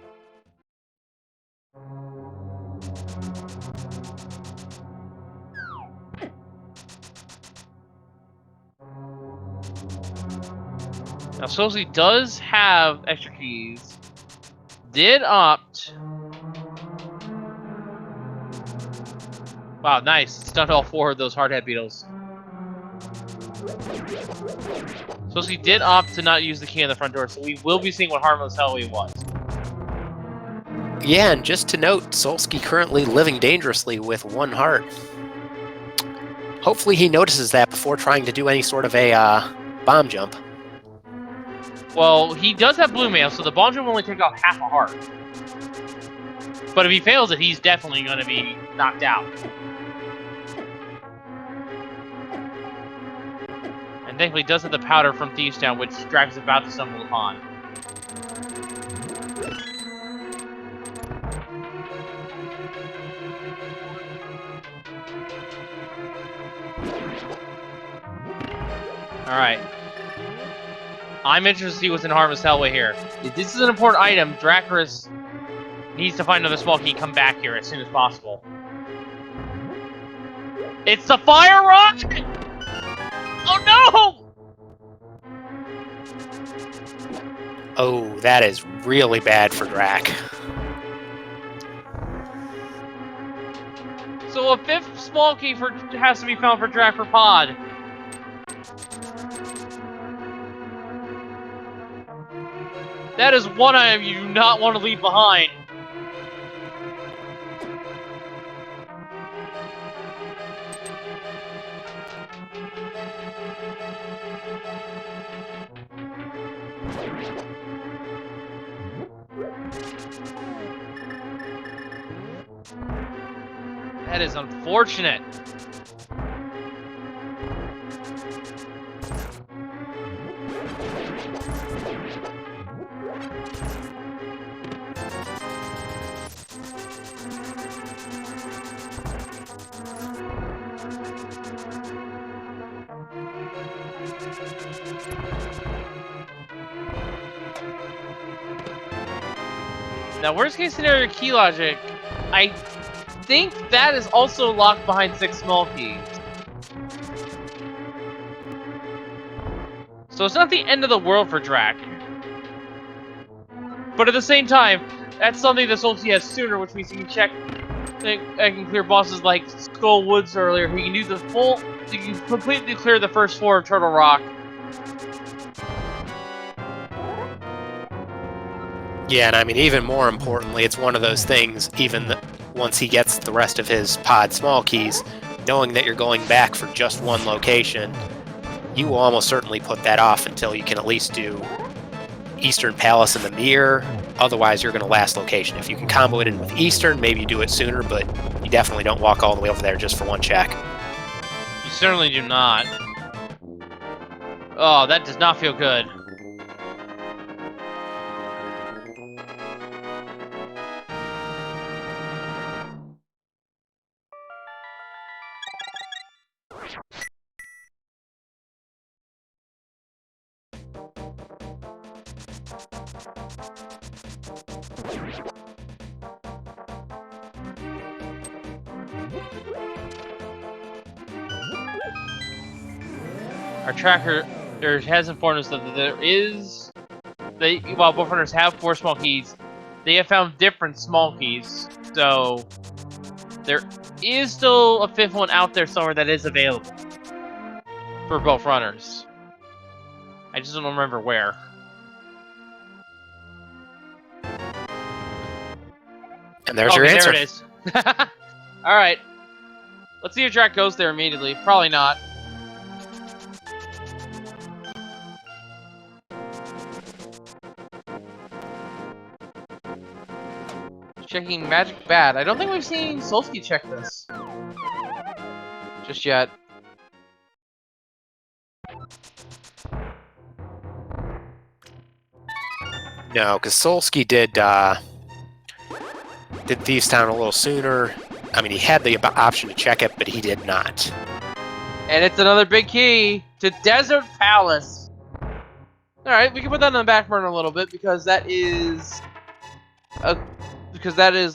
Now, Solski does have extra keys. Did opt. Wow, nice. Stunned all 4 of those hardhead beetles. Solski did opt to not use the key on the front door, so we will be seeing what harmless hell he was. Yeah, and just to note, Solski currently living dangerously with 1 heart. Hopefully he notices that before trying to do any sort of a bomb jump. Well, he does have blue mail, so the bomb jump will only take off half a heart. But if he fails it, he's definitely going to be knocked out. And thankfully, he does have the powder from Thieves Town, which Drac is about to stumble upon. Alright. I'm interested to see what's in Harvest Hellway here. If this is an important item, Dracarys needs to find another small key and come back here as soon as possible. It's the fire rock! Oh no! Oh, that is really bad for Drac. So a fifth small key has to be found for Drac for Pod. That is one item you do not want to leave behind. That is unfortunate. Now, worst case scenario key logic, I think that is also locked behind 6 small keys. So it's not the end of the world for Drac. But at the same time, that's something that Solski has sooner, which means he can check and can clear bosses like Skull Woods earlier. He can do the full, he can completely clear the first floor of Turtle Rock. Yeah, and I mean, even more importantly, it's one of those things, once he gets the rest of his pod small keys, knowing that you're going back for just one location, you will almost certainly put that off until you can at least do Eastern Palace and the Mirror. Otherwise, you're going to last location. If you can combo it in with Eastern, maybe you do it sooner, but you definitely don't walk all the way over there just for one check. You certainly do not. Oh, that does not feel good. Our tracker has informed us that while both runners have 4 small keys, they have found different small keys. So there is still a 5th one out there somewhere that is available for both runners. I just don't remember where. And there's your answer. There it is. Alright. Let's see if Drac goes there immediately. Probably not. Checking Magic Bat. I don't think we've seen Solski check this just yet. No, because Solski did Thieves Town a little sooner. I mean, he had the option to check it, but he did not. And it's another big key to Desert Palace. Alright, we can put that on the back burner a little bit because that is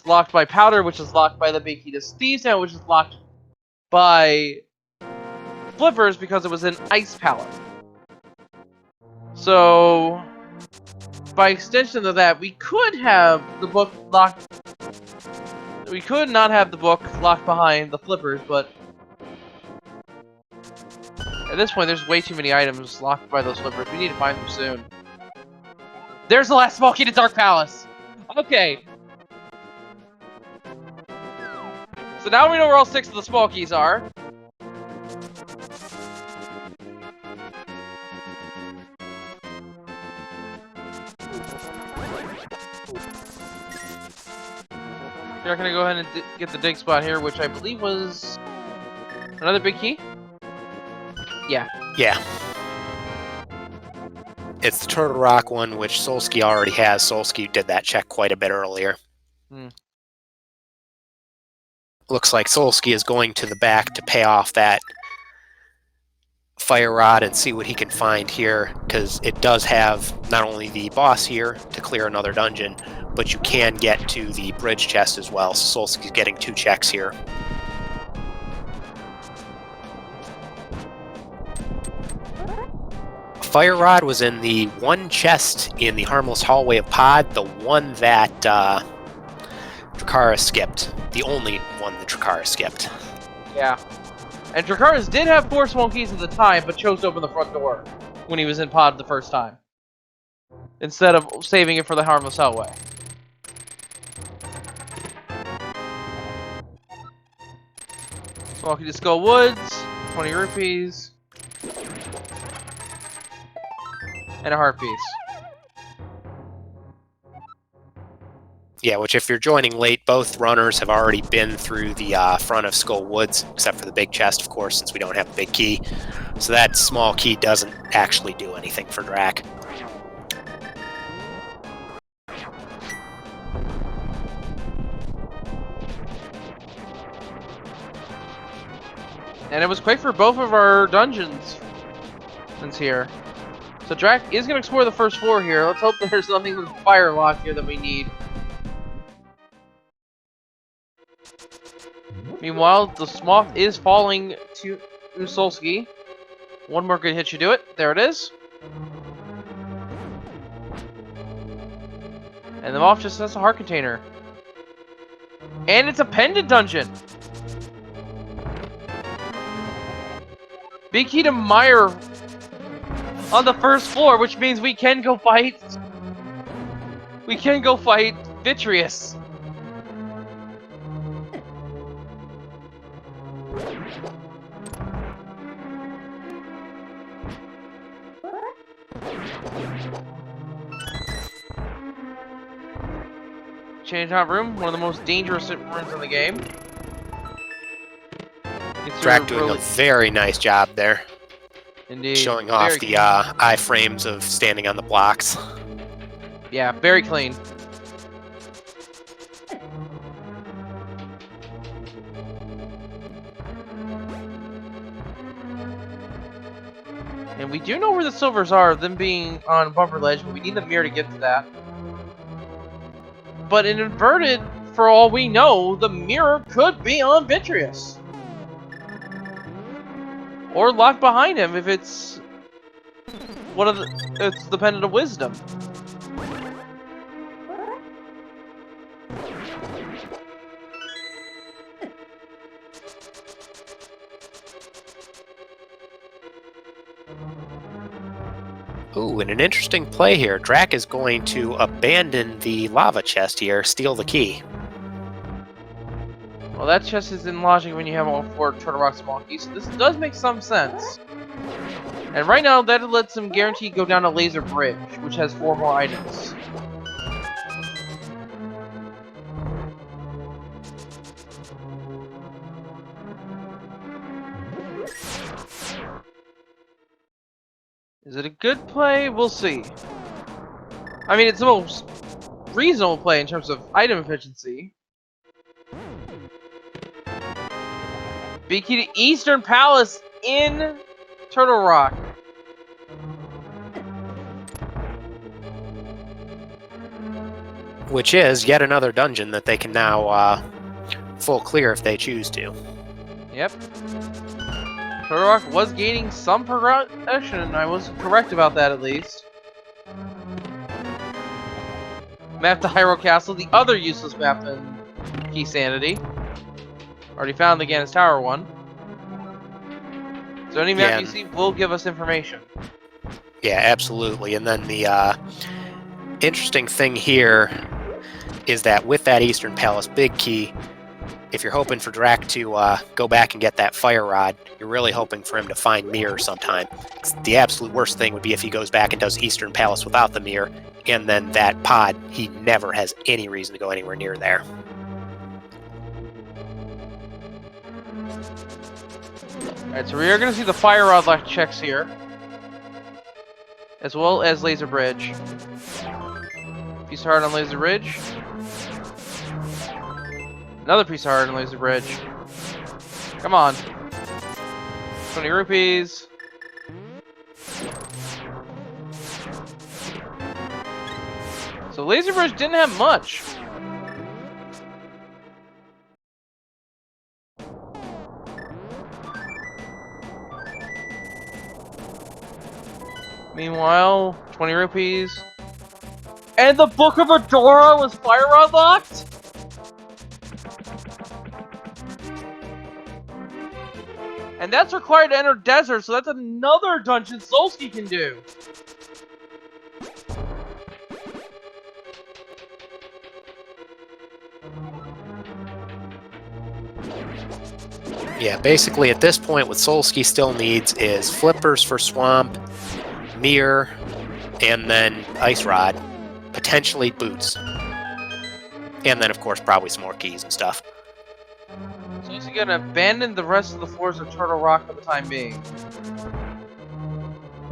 locked by Powder, which is locked by the big key to Thieves Town, which is locked by Flippers because it was an Ice Palace. So, by extension of that, we could have the book locked. We could not have the book locked behind the Flippers, but at this point, there's way too many items locked by those Flippers. We need to find them soon. There's the last small key to Dark Palace. Okay. So now we know where all 6 of the small keys are. You're gonna go ahead and get the dig spot here, which I believe was another big key. Yeah. Yeah. It's the Turtle Rock one, which Solski already has. Solski did that check quite a bit earlier. Looks like Solski is going to the back to pay off that fire rod and see what he can find here, because it does have not only the boss here to clear another dungeon, but you can get to the bridge chest as well. So Solski's getting 2 checks here. Fire rod was in the one chest in the Harmless Hallway of Pod, the one that Dracarys skipped. The only one that Dracarys skipped. Yeah. And Dracarys did have 4 small keys at the time, but chose to open the front door when he was in Pod the first time, instead of saving it for the Harmless Hallway. Small key to Skull Woods, 20 rupees. And a heart piece. Yeah, which if you're joining late, both runners have already been through the front of Skull Woods, except for the big chest, of course, since we don't have the big key. So that small key doesn't actually do anything for Drac. And it was quick for both of our dungeons since here. So Drac is going to explore the first floor here. Let's hope there's nothing with fire lock here that we need. Meanwhile, the Smoth is falling to Solski. One more good hit should do it. There it is. And the Moth just has a heart container. And it's a pendant dungeon! Big key to Meyer on the first floor, which means we can go fight. We can go fight Vitreous. Change out room, one of the most dangerous rooms in the game. Drac doing a very nice job there. Indeed. Showing off the iframes of standing on the blocks. Yeah, very clean. And we do know where the silvers are, them being on Bumper Ledge, but we need the mirror to get to that. But in inverted, for all we know, the mirror could be on Vitreous. Or locked behind him if it's one of it's the Pendant of Wisdom. Ooh, and an interesting play here. Drac is going to abandon the lava chest here, steal the key. Well, that chest is in logic when you have all 4 Turtle Rock small keys, so this does make some sense. And right now, that lets him guaranteed go down a laser bridge, which has 4 more items. Is it a good play? We'll see. I mean, it's the most reasonable play in terms of item efficiency. Big key to Eastern Palace in Turtle Rock. Which is yet another dungeon that they can now full clear if they choose to. Yep. Turtle Rock was gaining some progression, and I was correct about that at least. Map to Hyrule Castle, the other useless map in Key Sanity. Already found the Ganis Tower one. So any map you see will give us information. Yeah, absolutely. And then the interesting thing here is that with that Eastern Palace big key, if you're hoping for Drac to go back and get that fire rod, you're really hoping for him to find mirror sometime. The absolute worst thing would be if he goes back and does Eastern Palace without the mirror, and then that pod, he never has any reason to go anywhere near there. Alright, so we are gonna see the fire rod lock checks here. As well as laser bridge. Piece of heart on laser bridge. Another piece of heart on laser bridge. Come on. 20 rupees. So laser bridge didn't have much. Meanwhile, 20 rupees. And the Book of Adora was fire rod locked? And that's required to enter desert, so that's another dungeon Solski can do. Yeah, basically at this point what Solski still needs is flippers for Swamp, Mirror, and then Ice Rod, potentially boots. And then of course probably some more keys and stuff. So he's gonna abandon the rest of the floors of Turtle Rock for the time being.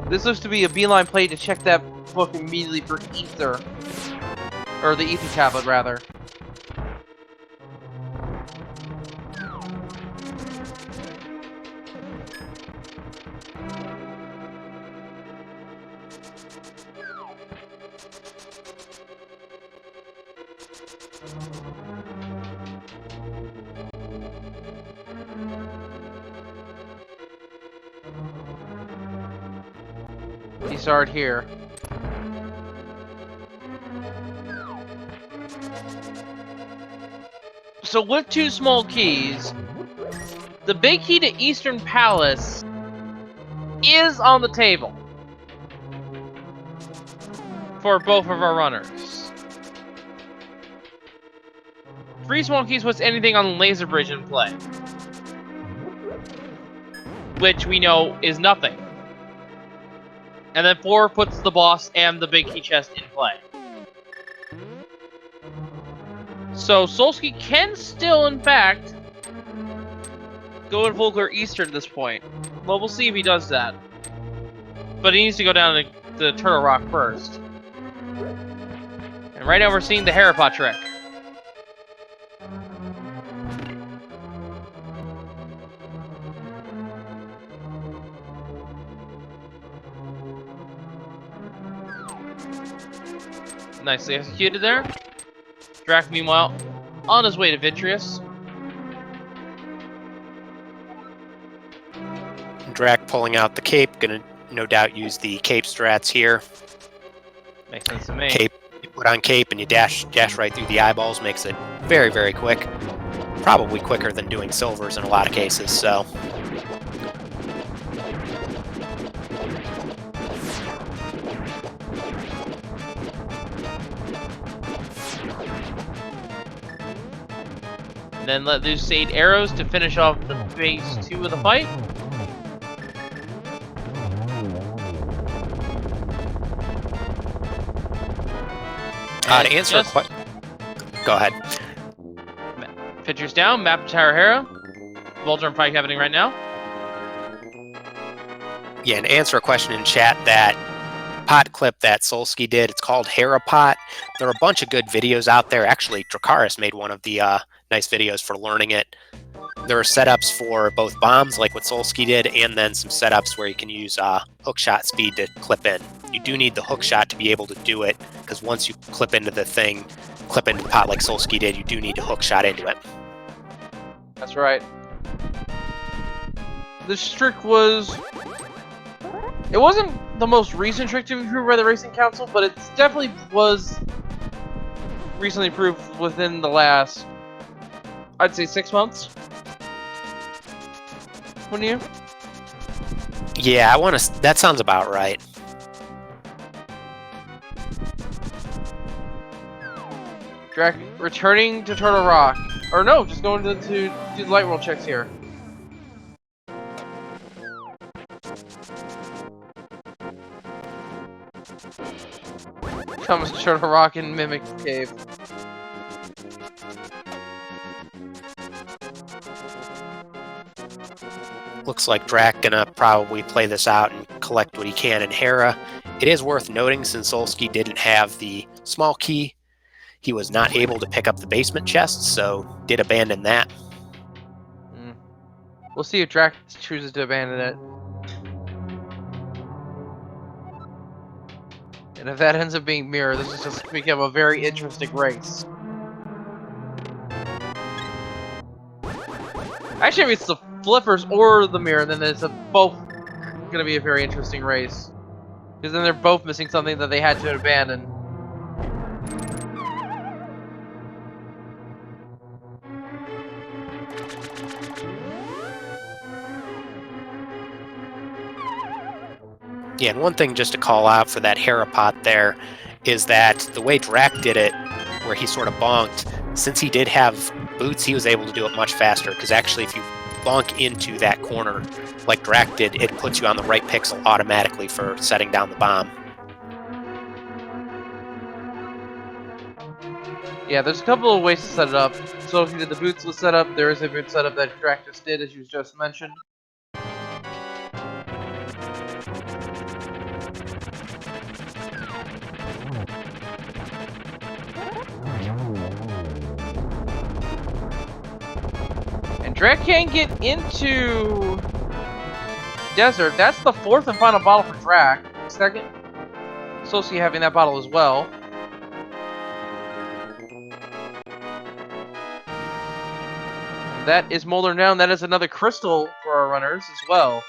This looks to be a beeline play to check that book immediately for Ether. Or the Ether tablet, rather. He's already here. So with 2 small keys, the big key to Eastern Palace is on the table for both of our runners. 3 small keys puts anything on Laser Bridge in play, which we know is nothing. And then 4 puts the boss and the big key chest in play. So Solski can still, in fact, go in Volgar Eastern at this point. Well, we'll see if he does that. But he needs to go down to the Turtle Rock first. And right now we're seeing the Harapot trick. Nicely executed there. Drac, meanwhile, on his way to Vitreous. Drac pulling out the cape, gonna no doubt use the cape strats here. Makes sense to me. Cape, you put on cape and you dash right through the eyeballs, makes it very, very quick. Probably quicker than doing silvers in a lot of cases, so. Then let loose 8 arrows to finish off the phase 2 of the fight. To answer a question. Go ahead. Pictures down, map to Tower Hera. Voltron fight happening right now. Yeah, and answer a question in chat, that pot clip that Solski did, it's called Harapot. There are a bunch of good videos out there. Actually, Dracarys made one of the nice videos for learning it. There are setups for both bombs, like what Solski did, and then some setups where you can use hookshot speed to clip in. You do need the hookshot to be able to do it, because once you clip into the thing, clip into the pot like Solski did, you do need to hookshot into it. That's right. This trick was... It wasn't the most recent trick to be approved by the Racing Council, but it definitely was recently approved within the last, I'd say, 6 months. Wouldn't you? Yeah, that sounds about right. Drac returning to Turtle Rock. Or no, just going to do the Light World checks here. Comes to Turtle Rock and Mimic Cave. Looks like Drac gonna probably play this out and collect what he can in Hera. It is worth noting, since Solski didn't have the small key, he was not able to pick up the basement chest, so did abandon that. We'll see if Drac chooses to abandon it. And if that ends up being Mirror, this is just become a very interesting race. Actually, if it's the flippers or the Mirror, then it's both gonna be a very interesting race. Because then they're both missing something that they had to abandon. Yeah, and one thing just to call out for that Hera pot there is that the way Drac did it, where he sort of bonked, since he did have boots, he was able to do it much faster, because actually if you bonk into that corner like Drac did, it puts you on the right pixel automatically for setting down the bomb. Yeah, there's a couple of ways to set it up. So if you did the bootsless setup, there is a boot setup that Drac just did, as you just mentioned. And Drac can't get into Desert. That's the fourth and final bottle for Drac. Second, Solski having that bottle as well. That is Molder down. That is another crystal for our runners as well.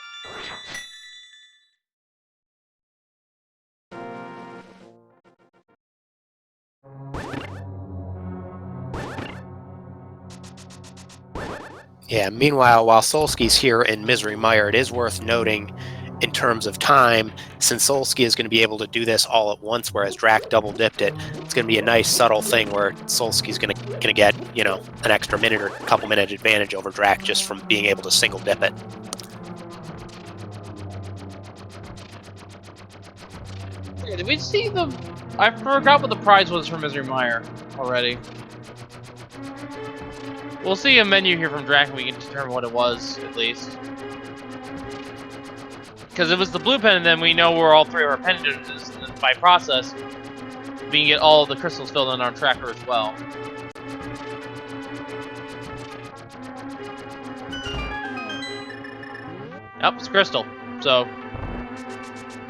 Yeah, meanwhile, while Solski's here in Misery Mire, it is worth noting in terms of time, since Solski is going to be able to do this all at once, whereas Drac double dipped it, it's going to be a nice subtle thing where Solski's going to get, you know, an extra minute or couple minute advantage over Drac just from being able to single dip it. Yeah, did we see the... I forgot what the prize was for Misery Mire already. We'll see a menu here from Drac and we can determine what it was, at least. Because if it's the blue pen, then we know where all three of our pendants is, and then by process, we can get all of the crystals filled in our tracker as well. Yep, it's crystal. So,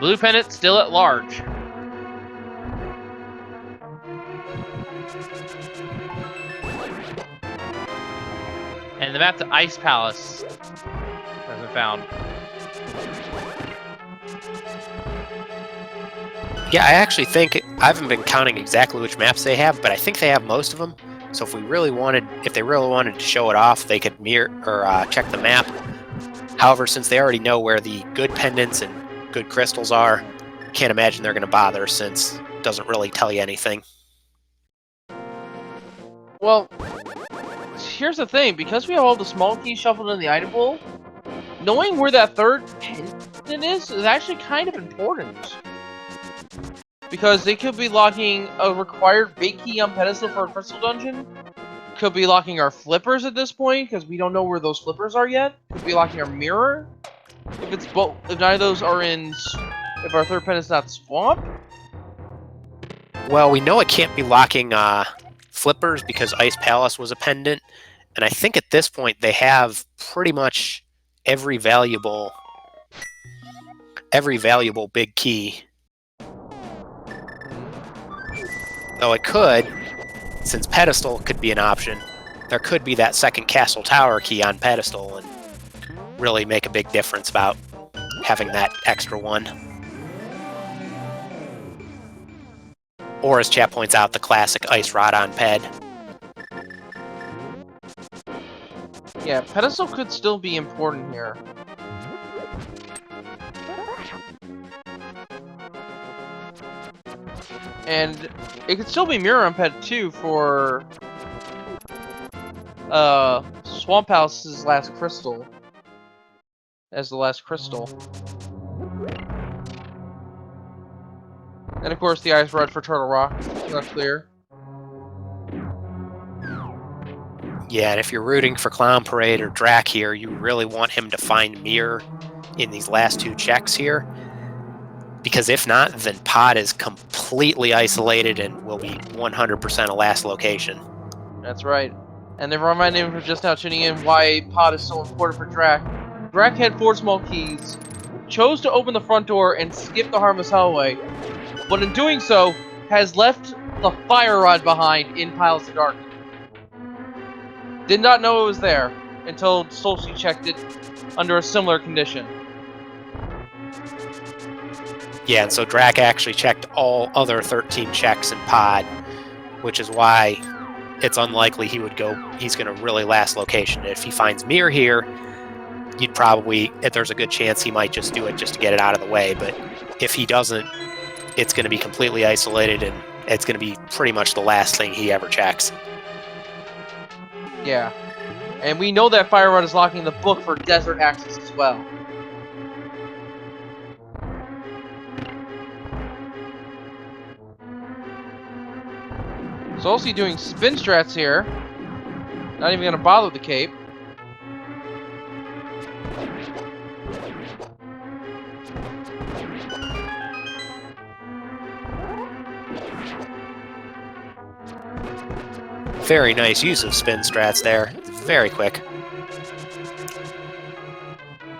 blue pennant still at large. And the map to Ice Palace has been found. Yeah, I actually think, I haven't been counting exactly which maps they have, but I think they have most of them. So if they really wanted to show it off, they could mirror or check the map. However, since they already know where the good pendants and good crystals are, can't imagine they're going to bother, since it doesn't really tell you anything. Well, here's the thing, because we have all the small keys shuffled in the item pool, knowing where that third pendant is actually kind of important. Because they could be locking a required big key on pedestal for a crystal dungeon. Could be locking our flippers at this point, because we don't know where those flippers are yet. Could be locking our mirror. If it's both, if neither of those are in, if our third pendant's not swamp. Well, we know it can't be locking flippers because Ice Palace was a pendant, and I think at this point they have pretty much every valuable big key. Though it could, since pedestal could be an option, there could be that second castle tower key on pedestal and really make a big difference about having that extra one. Or, as chat points out, the classic ice rod on ped. Yeah, pedestal could still be important here. And it could still be mirror on ped too for Swamp House's last crystal. As the last crystal. And of course the ice rod for Turtle Rock. Not clear. Yeah, and if you're rooting for Clown Parade or Drac here, you really want him to find Mirror in these last two checks here. Because if not, then Pod is completely isolated and will be 100% a last location. That's right. And they remind him for just now tuning in why Pod is so important for Drac. Drac had 4 small keys, chose to open the front door and skip the harmless hallway, but in doing so, has left the fire rod behind in piles of dark. Did not know it was there until Solski checked it under a similar condition. Yeah, and so Drac actually checked all other 13 checks in Pod, which is why it's unlikely he would go. He's going to really last location. If he finds Mirror here, you'd probably, if there's a good chance he might just do it just to get it out of the way. But if he doesn't, it's going to be completely isolated, and it's going to be pretty much the last thing he ever checks. Yeah. And we know that Fire Rod is locking the book for desert access as well. Solski doing spin strats here. Not even going to bother with the cape. Very nice use of spin strats there. Very quick.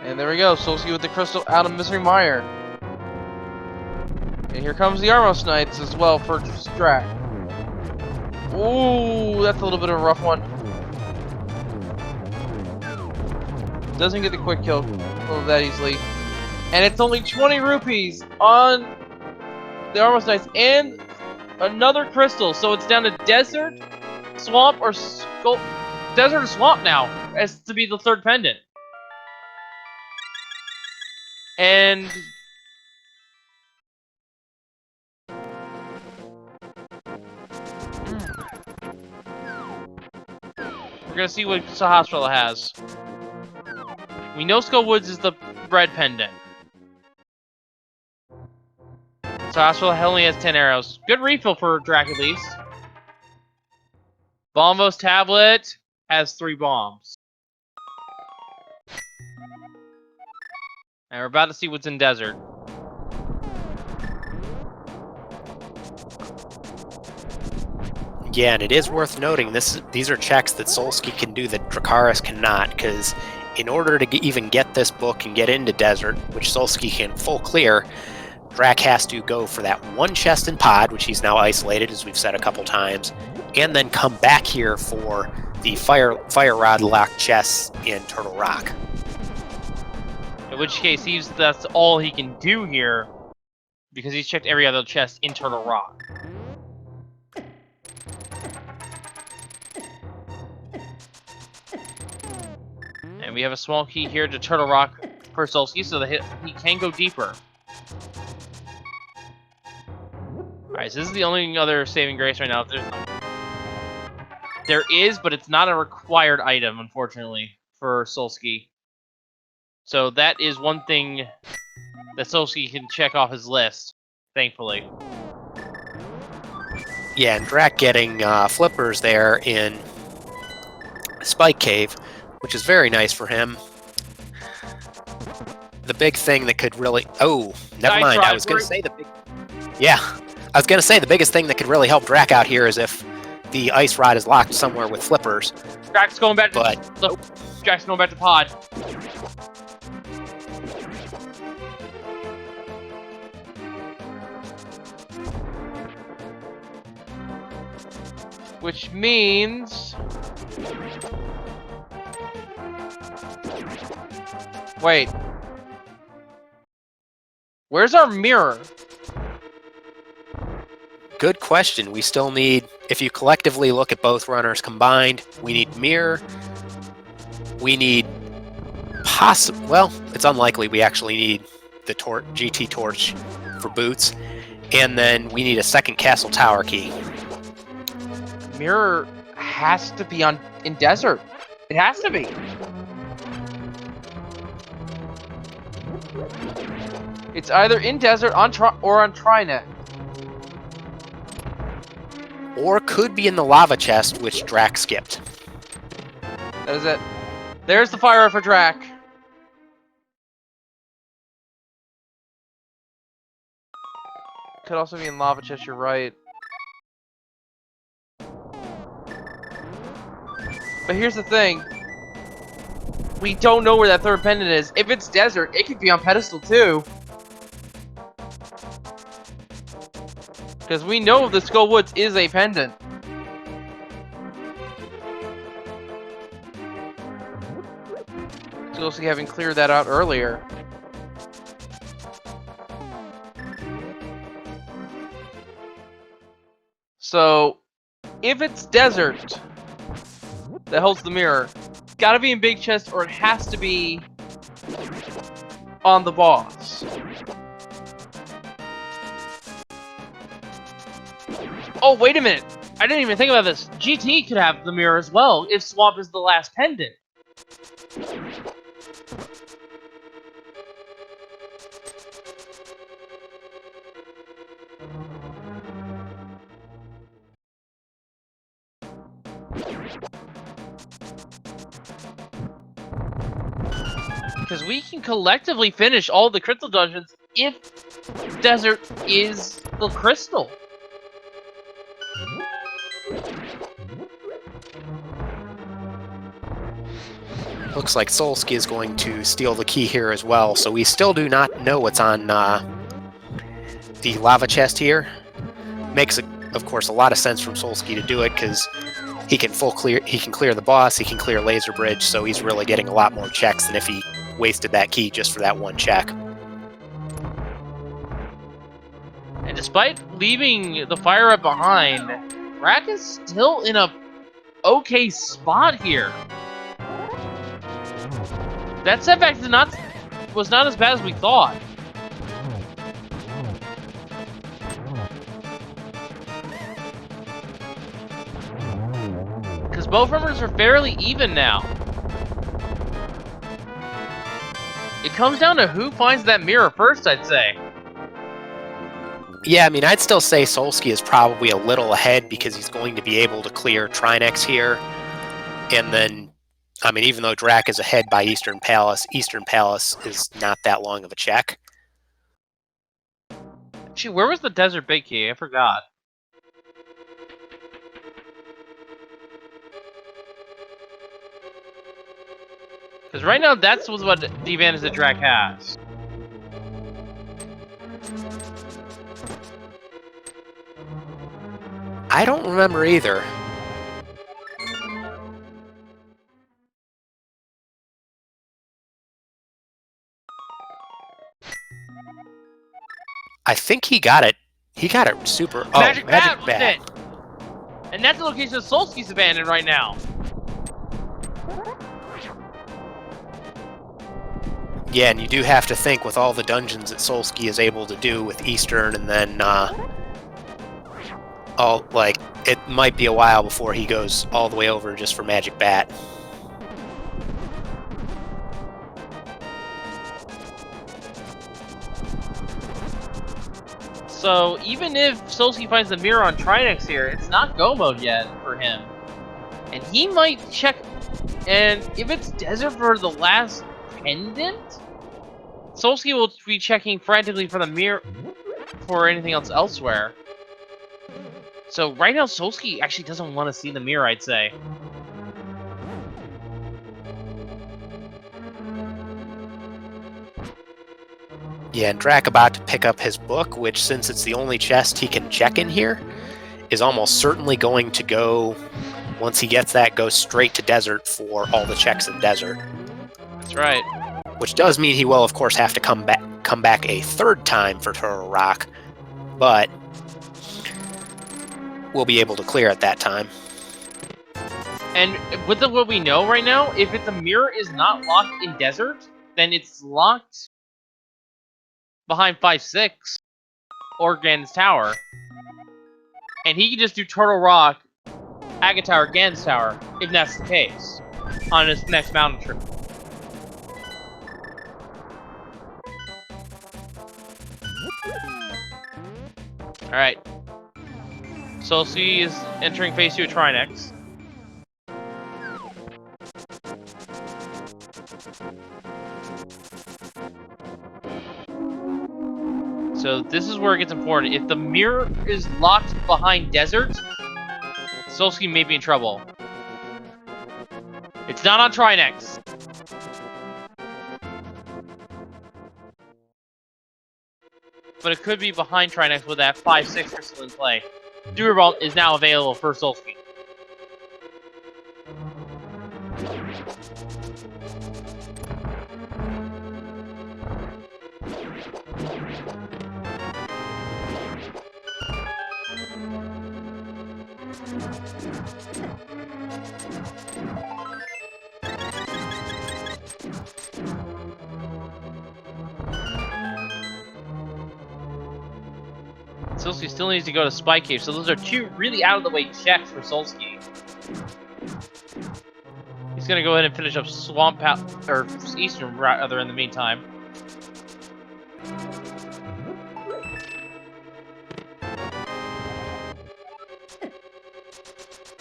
And there we go. Solski with the crystal out of Misery Mire. And here comes the Armos Knights as well for Drac. Ooh, that's a little bit of a rough one. Doesn't get the quick kill that easily. And it's only 20 rupees on the Armos Knights and another crystal. So it's down to Desert, Swamp, or Desert or Swamp now as to be the third pendant. And we're gonna see what Sahasrara has. We know Skull Woods is the red pendant. Sahasrara only has 10 arrows. Good refill for Drac at least. Bombo's tablet has 3 bombs. And we're about to see what's in Desert. Yeah, and it is worth noting these are checks that Solski can do that Dracarys cannot, because in order to even get this book and get into Desert, which Solski can full clear, Drac has to go for that one chest in Pod, which he's now isolated, as we've said a couple times, and then come back here for the fire rod locked chests in Turtle Rock. In which case, that's all he can do here, because he's checked every other chest in Turtle Rock. And we have a small key here to Turtle Rock for Solski, so that he can go deeper. Alright, so this is the only other saving grace right now. There is, but it's not a required item, unfortunately, for Solski. So that is one thing that Solski can check off his list, thankfully. Yeah, and Drac getting flippers there in Spike Cave, which is very nice for him. The big thing that could really... Oh, never mind. I was going to say the big... Yeah, I was going to say the biggest thing that could really help Drac out here is if the ice rod is locked somewhere with flippers. Drac's going back to... Drac's going back to Pod. Which means... Wait. Where's our mirror? Good question. We still need, if you collectively look at both runners combined, we need mirror. We need well, it's unlikely we actually need the GT torch for boots. And then we need a second castle tower key. Mirror has to be in Desert. It has to be. It's either in Desert or on Trinet. Or could be in the lava chest, which Drac skipped. That is it. There's the fire for Drac. Could also be in lava chest, you're right. But here's the thing. We don't know where that third pendant is. If it's desert, it could be on pedestal too. Because we know the Skull Woods is a pendant. Solski having cleared that out earlier. So, if it's desert that holds the mirror, it's gotta be in big chest or it has to be on the boss. Oh, wait a minute! I didn't even think about this. GT could have the mirror as well if Swamp is the last pendant. Because we can collectively finish all the crystal dungeons if desert is the crystal. Looks like Solski is going to steal the key here as well, so we still do not know what's on the lava chest here. Makes, of course, a lot of sense from Solski to do it, because he can clear the boss, he can clear Laser Bridge, so he's really getting a lot more checks than if he wasted that key just for that one check. And despite leaving the fire up behind, Drac is still in a okay spot here. That setback was not as bad as we thought. Because both runners are fairly even now. It comes down to who finds that mirror first, I'd say. Yeah, I mean, I'd still say Solski is probably a little ahead because he's going to be able to clear Trinex here. And then, I mean, even though Drac is ahead by Eastern Palace is not that long of a check. Gee, where was the desert big key? I forgot. Because right now, that's what the advantage that Drac has. I don't remember either. I think he got it. He got it super. Magic Bat Magic was it! And that's the location of Solski's abandoned right now. Yeah, and you do have to think with all the dungeons that Solski is able to do with Eastern, and then it might be a while before he goes all the way over just for Magic Bat. So even if Solski finds the mirror on Trinex here, it's not go mode yet for him. And he might check, and if it's desert for the last pendant, Solski will be checking frantically for the mirror for anything else elsewhere. So right now, Solski actually doesn't want to see the mirror, I'd say. Yeah, and Drac about to pick up his book, which, since it's the only chest he can check in here, is almost certainly going to go, once he gets that, go straight to desert for all the checks in desert. That's right. Which does mean he will, of course, have to come back a third time for Turtle Rock, but we'll be able to clear at that time. And with what we know right now, if the mirror is not locked in desert, then it's locked behind 5-6 or Gan's Tower. And he can just do Turtle Rock, Agate Tower, Gan's Tower, if that's the case, on his next mountain trip. Alright. Solski is entering phase 2 of Trinex. So this is where it gets important. If the mirror is locked behind desert, Solski may be in trouble. It's not on Trinex. But it could be behind Trinex with that 5-6 crystal in play. Super Ball is now available for Solski. Solski still needs to go to Spy Cave, so those are two really out-of-the-way checks for Solski. He's gonna go ahead and finish up Swamp or Eastern rather in the meantime.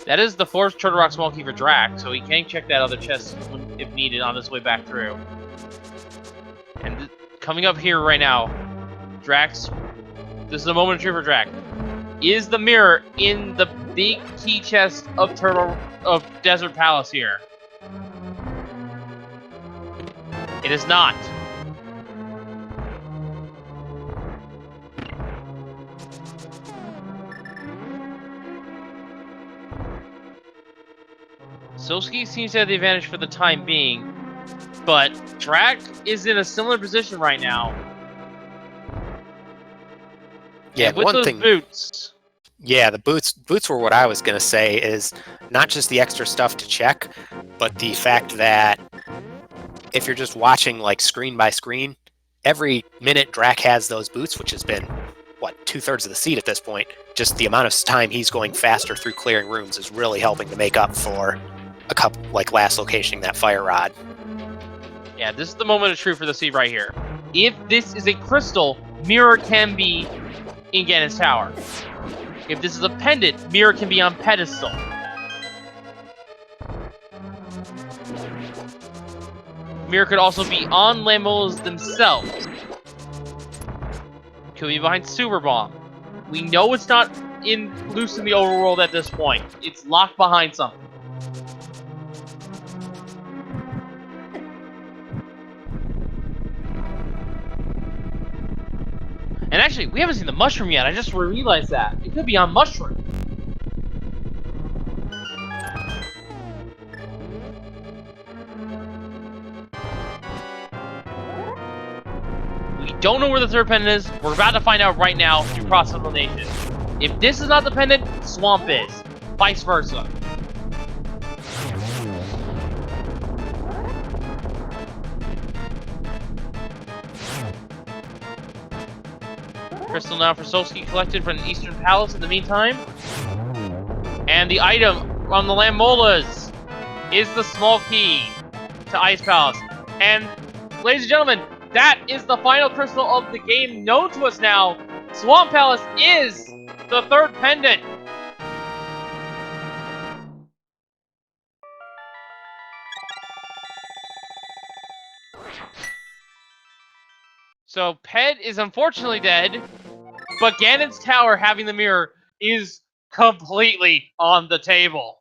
That is the fourth Turtle Rock Small Key for Drac, so he can check that other chest if needed on his way back through. And coming up here right now, Drac's. This is a moment of truth for Drac. Is the mirror in the big key chest of Desert Palace here? It is not. Solski seems to have the advantage for the time being, but Drac is in a similar position right now. Yeah, and with those boots. Yeah, the boots were what I was going to say, is not just the extra stuff to check, but the fact that if you're just watching like screen by screen, every minute Drac has those boots, which has been, what, 2/3 of the seat at this point, just the amount of time he's going faster through clearing rooms is really helping to make up for a couple, like last locating that fire rod. Yeah, this is the moment of truth for the seat right here. If this is a crystal, mirror can be in Ganon's tower. If this is a pendant, mirror can be on pedestal. Mirror could also be on Lambolas themselves. Could be behind Super Bomb. We know it's not loose in the overworld at this point. It's locked behind something. And actually, we haven't seen the mushroom yet. I just realized that. It could be on mushroom. We don't know where the third pendant is. We're about to find out right now through cross-elimination. If this is not the pendant, Swamp is. Vice versa. Crystal now for Solski collected from the Eastern Palace in the meantime. And the item on the Lambolas is the small key to Ice Palace. And, ladies and gentlemen, that is the final crystal of the game known to us now. Swamp Palace is the third pendant. So, Ped is unfortunately dead, but Ganon's tower having the mirror is completely on the table.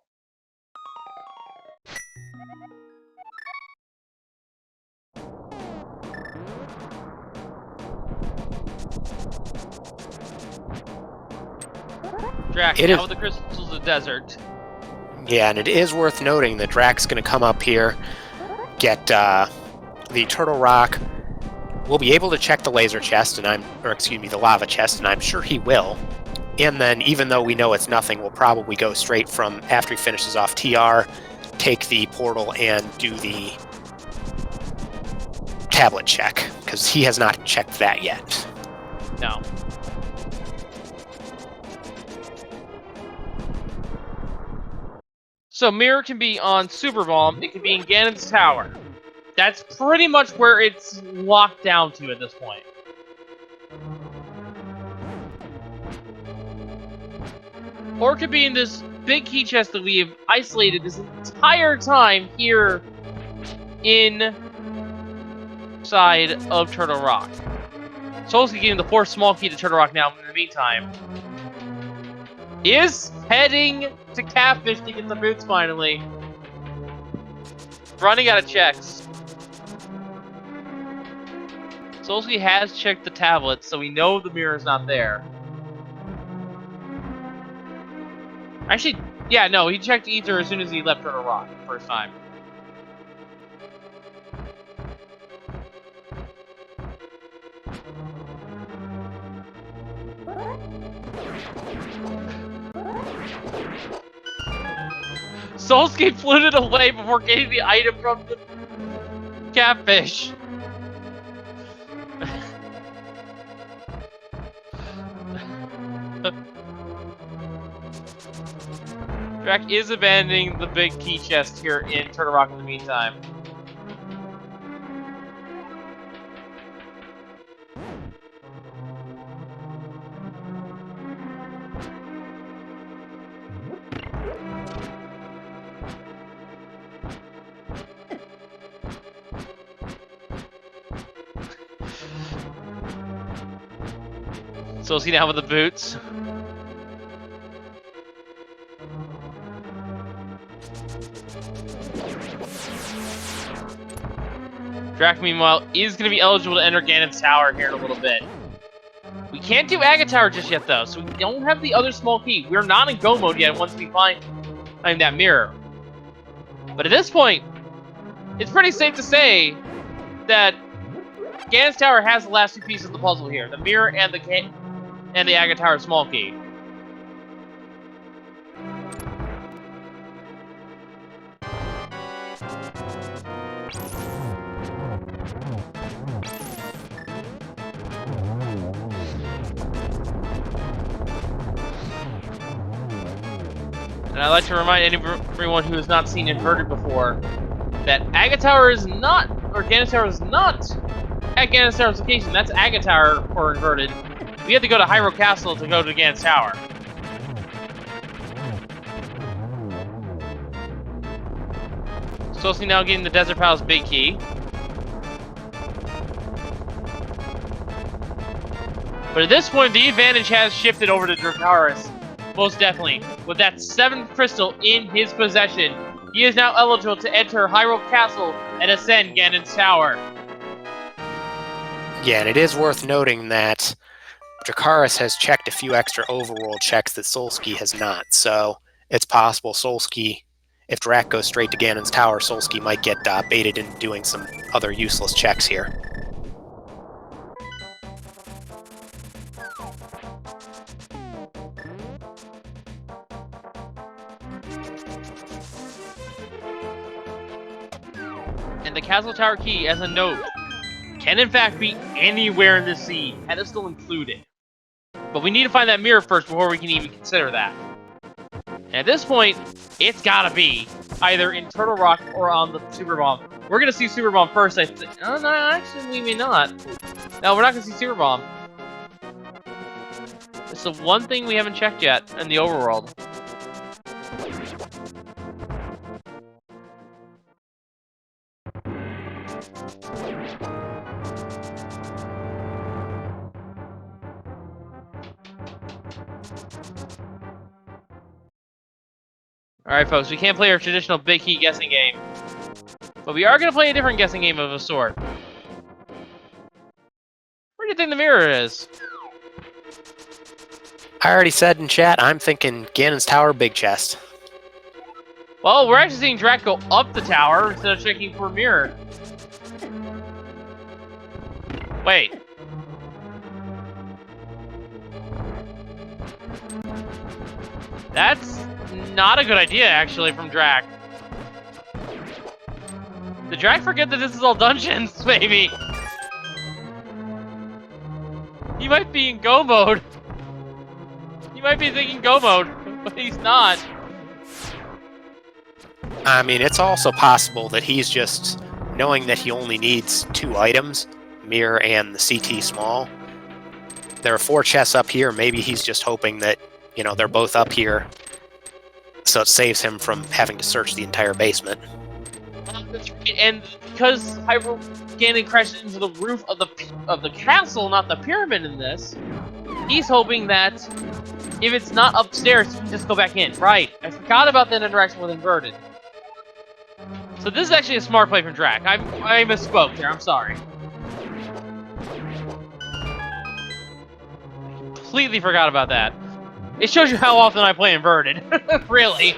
Drac, now with the crystals of the desert. Yeah, and it is worth noting that Drac's going to come up here, get the Turtle Rock. We'll be able to check the laser chest, the lava chest, and I'm sure he will. And then, even though we know it's nothing, we'll probably go straight from after he finishes off TR, take the portal, and do the tablet check, because he has not checked that yet. No. So mirror can be on Super Bomb, it can be in Ganon's tower. That's pretty much where it's locked down to at this point. Or it could be in this big key chest that we have isolated this entire time here inside of Turtle Rock. Solski getting the 4th small key to Turtle Rock now. In the meantime, is heading to Catfish to get the boots finally. Running out of checks. Solski has checked the tablet, so we know the mirror's not there. Actually, yeah, no, he checked Ether as soon as he left Turtle Rock the first time. Solski fluted away before getting the item from the Catfish. Drac is abandoning the big key chest here in Turtle Rock in the meantime. Solski now with the boots. Drac, meanwhile, is going to be eligible to enter Ganon's Tower here in a little bit. We can't do Aga Tower just yet, though, so we don't have the other small key. We're not in go mode yet once we find that mirror. But at this point, it's pretty safe to say that Ganon's Tower has the last 2 pieces of the puzzle here. The mirror and the Aga Tower small key. And I'd like to remind everyone who has not seen Inverted before that Aga Tower is not, or Ganon's Tower is not at Ganon's Tower's location. That's Aga Tower for Inverted. We have to go to Hyrule Castle to go to Ganon's Tower. Solski now getting the Desert Palace big key. But at this point, the advantage has shifted over to Dracarys. Most definitely. With that 7th crystal in his possession, he is now eligible to enter Hyrule Castle and ascend Ganon's Tower. Yeah, and it is worth noting that Dracarys has checked a few extra overworld checks that Solski has not, so it's possible Solski, if Drac goes straight to Ganon's Tower, Solski might get baited into doing some other useless checks here. And the Castle Tower key, as a note, can in fact be anywhere in the sea, pedestal included. But we need to find that mirror first before we can even consider that. And at this point, it's gotta be either in Turtle Rock or on the Super Bomb. We're gonna see Super Bomb first, I think. Oh, no, actually, we may not. No, we're not gonna see Super Bomb. It's the one thing we haven't checked yet in the overworld. Alright folks, we can't play our traditional big key guessing game. But we are going to play a different guessing game of a sort. Where do you think the mirror is? I already said in chat, I'm thinking Ganon's Tower, big chest. Well, we're actually seeing Drac go up the tower instead of checking for a mirror. Wait. That's not a good idea, actually, from Drac. Did Drac forget that this is all dungeons, maybe? He might be in go mode. He might be thinking go mode, but he's not. I mean, it's also possible that he's just knowing that he only needs 2 items, mirror and the CT small. There are 4 chests up here. Maybe he's just hoping that, you know, they're both up here, so it saves him from having to search the entire basement. That's right. And because Hyper Ganon crashed into the roof of the castle, not the pyramid in this, he's hoping that if it's not upstairs, you can just go back in. Right. I forgot about that interaction with Inverted. So this is actually a smart play from Drac. I misspoke there. I'm sorry. Completely forgot about that. It shows you how often I play Inverted. Really.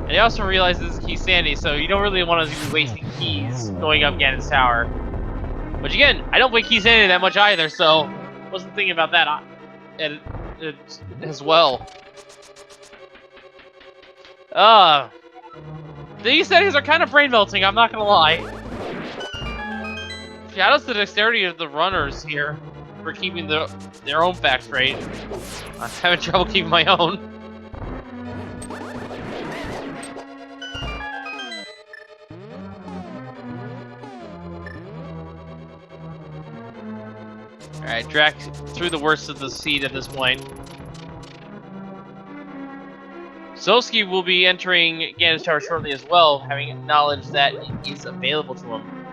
And I also realize this is Key Sandy, so you don't really want to be wasting keys going up Ganon's tower. Which again, I don't play Key Sandy that much either, so wasn't thinking about that as well. These settings are kind of brain melting, I'm not gonna lie. Shout out to the dexterity of the runners here for keeping their own facts straight. I'm having trouble keeping my own. Alright, Drac through the worst of the seed at this point. Solski will be entering Ganon's tower shortly as well, having acknowledged that it is available to him.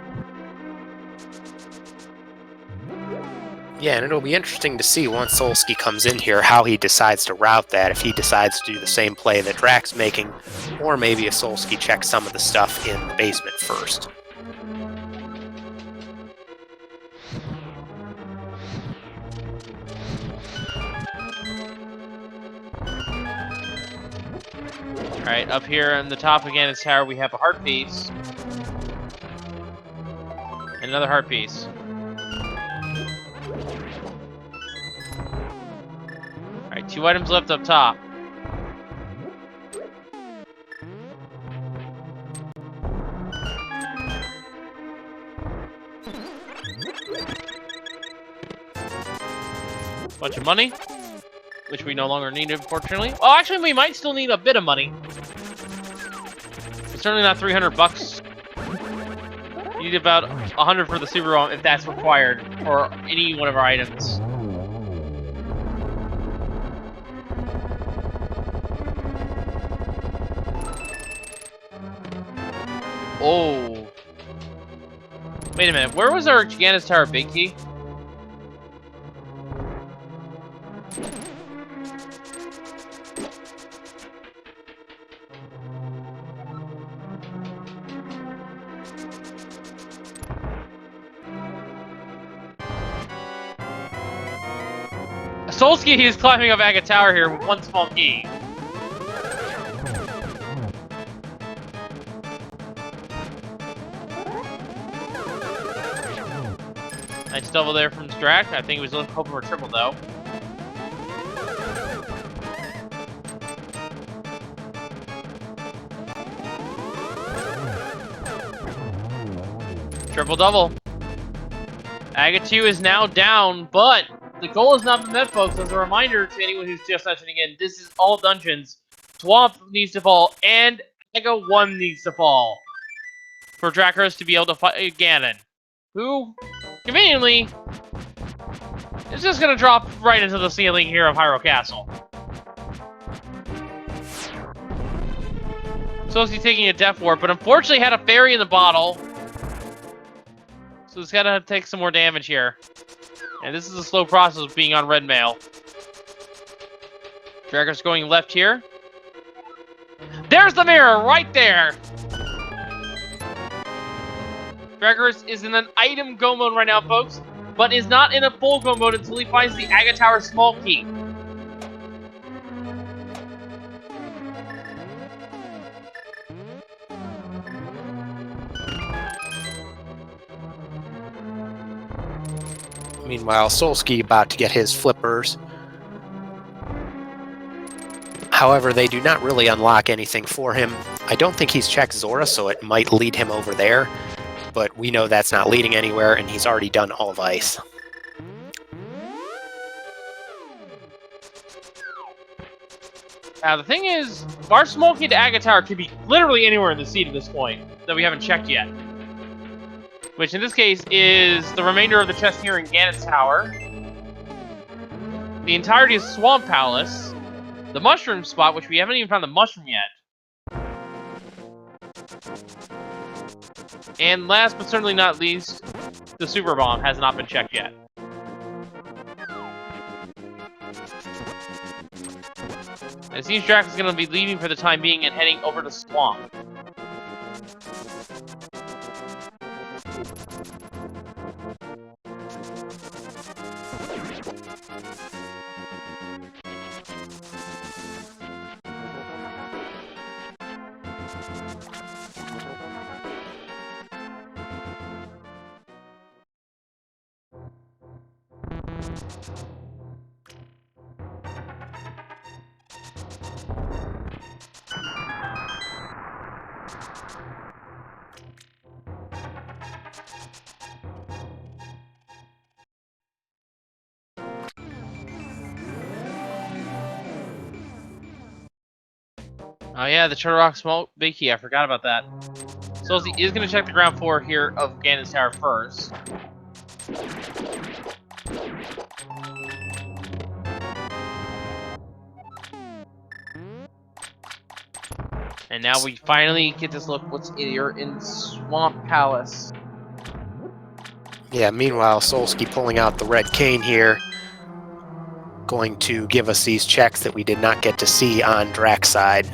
Yeah, and it'll be interesting to see once Solski comes in here how he decides to route that, if he decides to do the same play that Drac's making, or maybe if Solski checks some of the stuff in the basement first. Alright, up here on the top of Ganon's tower we have a heart piece. And another heart piece. Alright, 2 items left up top. Bunch of money, which we no longer need, unfortunately. Oh, actually, we might still need a bit of money. It's certainly not 300 bucks. You need about 100 for the super ROM if that's required for any one of our items. Oh. Wait a minute, where was our Ganon's Tower big key? Solski is climbing up Aga Tower here with 1 small key. Nice double there from Drac. I think he was hoping for a triple though. Triple double. Aga 2 is now down, but the goal has not been met, folks. As a reminder to anyone who's just tuning in, this is all dungeons. Swamp needs to fall, and Aga 1 needs to fall for Dracarys to be able to fight Ganon, who, conveniently, is just going to drop right into the ceiling here of Hyrule Castle. Solski taking a Death Warp, but unfortunately had a fairy in the bottle. So it's gotta take some more damage here. And this is a slow process of being on red mail. Dracarys going left here. There's the mirror, right there! Dracarys is in an item go mode right now, folks, but is not in a full go mode until he finds the Aga Tower small key. Meanwhile, Solski about to get his flippers. However, they do not really unlock anything for him. I don't think he's checked Zora, so it might lead him over there. But we know that's not leading anywhere, and he's already done all of ice. Now, the thing is, our Smolky to Aga Tower could be literally anywhere in the seed at this point that we haven't checked yet. Which, in this case, is the remainder of the chest here in Ganon's Tower, the entirety of Swamp Palace, the mushroom spot, which we haven't even found the mushroom yet, and last but certainly not least, the Super Bomb has not been checked yet. It seems Drac is going to be leaving for the time being and heading over to Swamp. Oh yeah, the Turtle Rock Smoke Big Key, I forgot about that. Solski is going to check the ground floor here of Ganon's Tower first. And now we finally get this look what's here in Swamp Palace. Yeah, meanwhile, Solski pulling out the red cane here. Going to give us these checks that we did not get to see on Drac's side.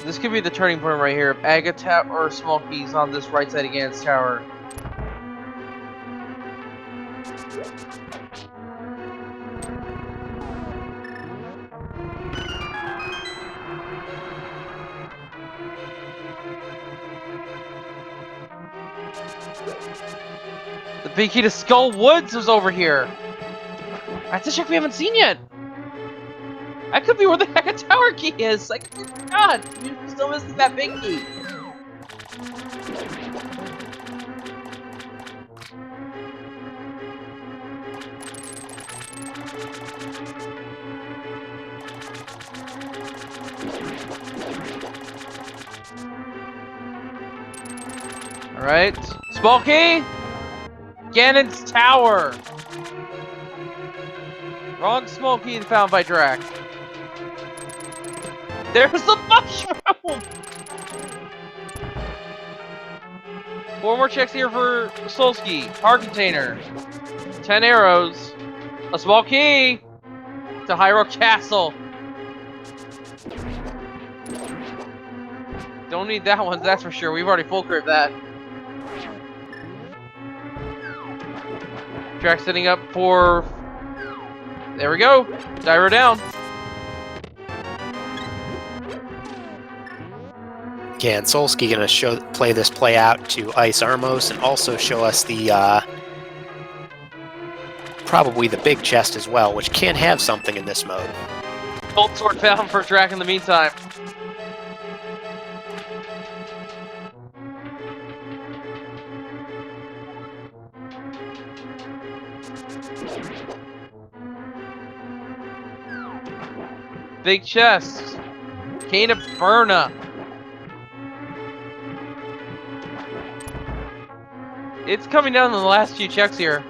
This could be the turning point right here. Aga Tower or Smolky's on this right side of Ganon's Tower. The big key to Skull Woods was over here. I have to check we haven't seen yet. That could be where the Aga Tower key is. I God, you're still missing that big key. Alright. Smolky! Ganon's Tower! Wrong Smolky found by Drac. There's the mushroom! 4 more checks here for Solski. Heart container. 10 arrows. A small key to Hyrule Castle. Don't need that one, that's for sure. We've already full crit that. Drac setting up for... There we go. Gyro down. Yeah, and Solski going to play this play out to Ice Armos and also show us the probably the big chest as well, which can have something in this mode. Gold sword found for Drac in the meantime. Big chest. Cane of Burna. It's coming down in the last few checks here.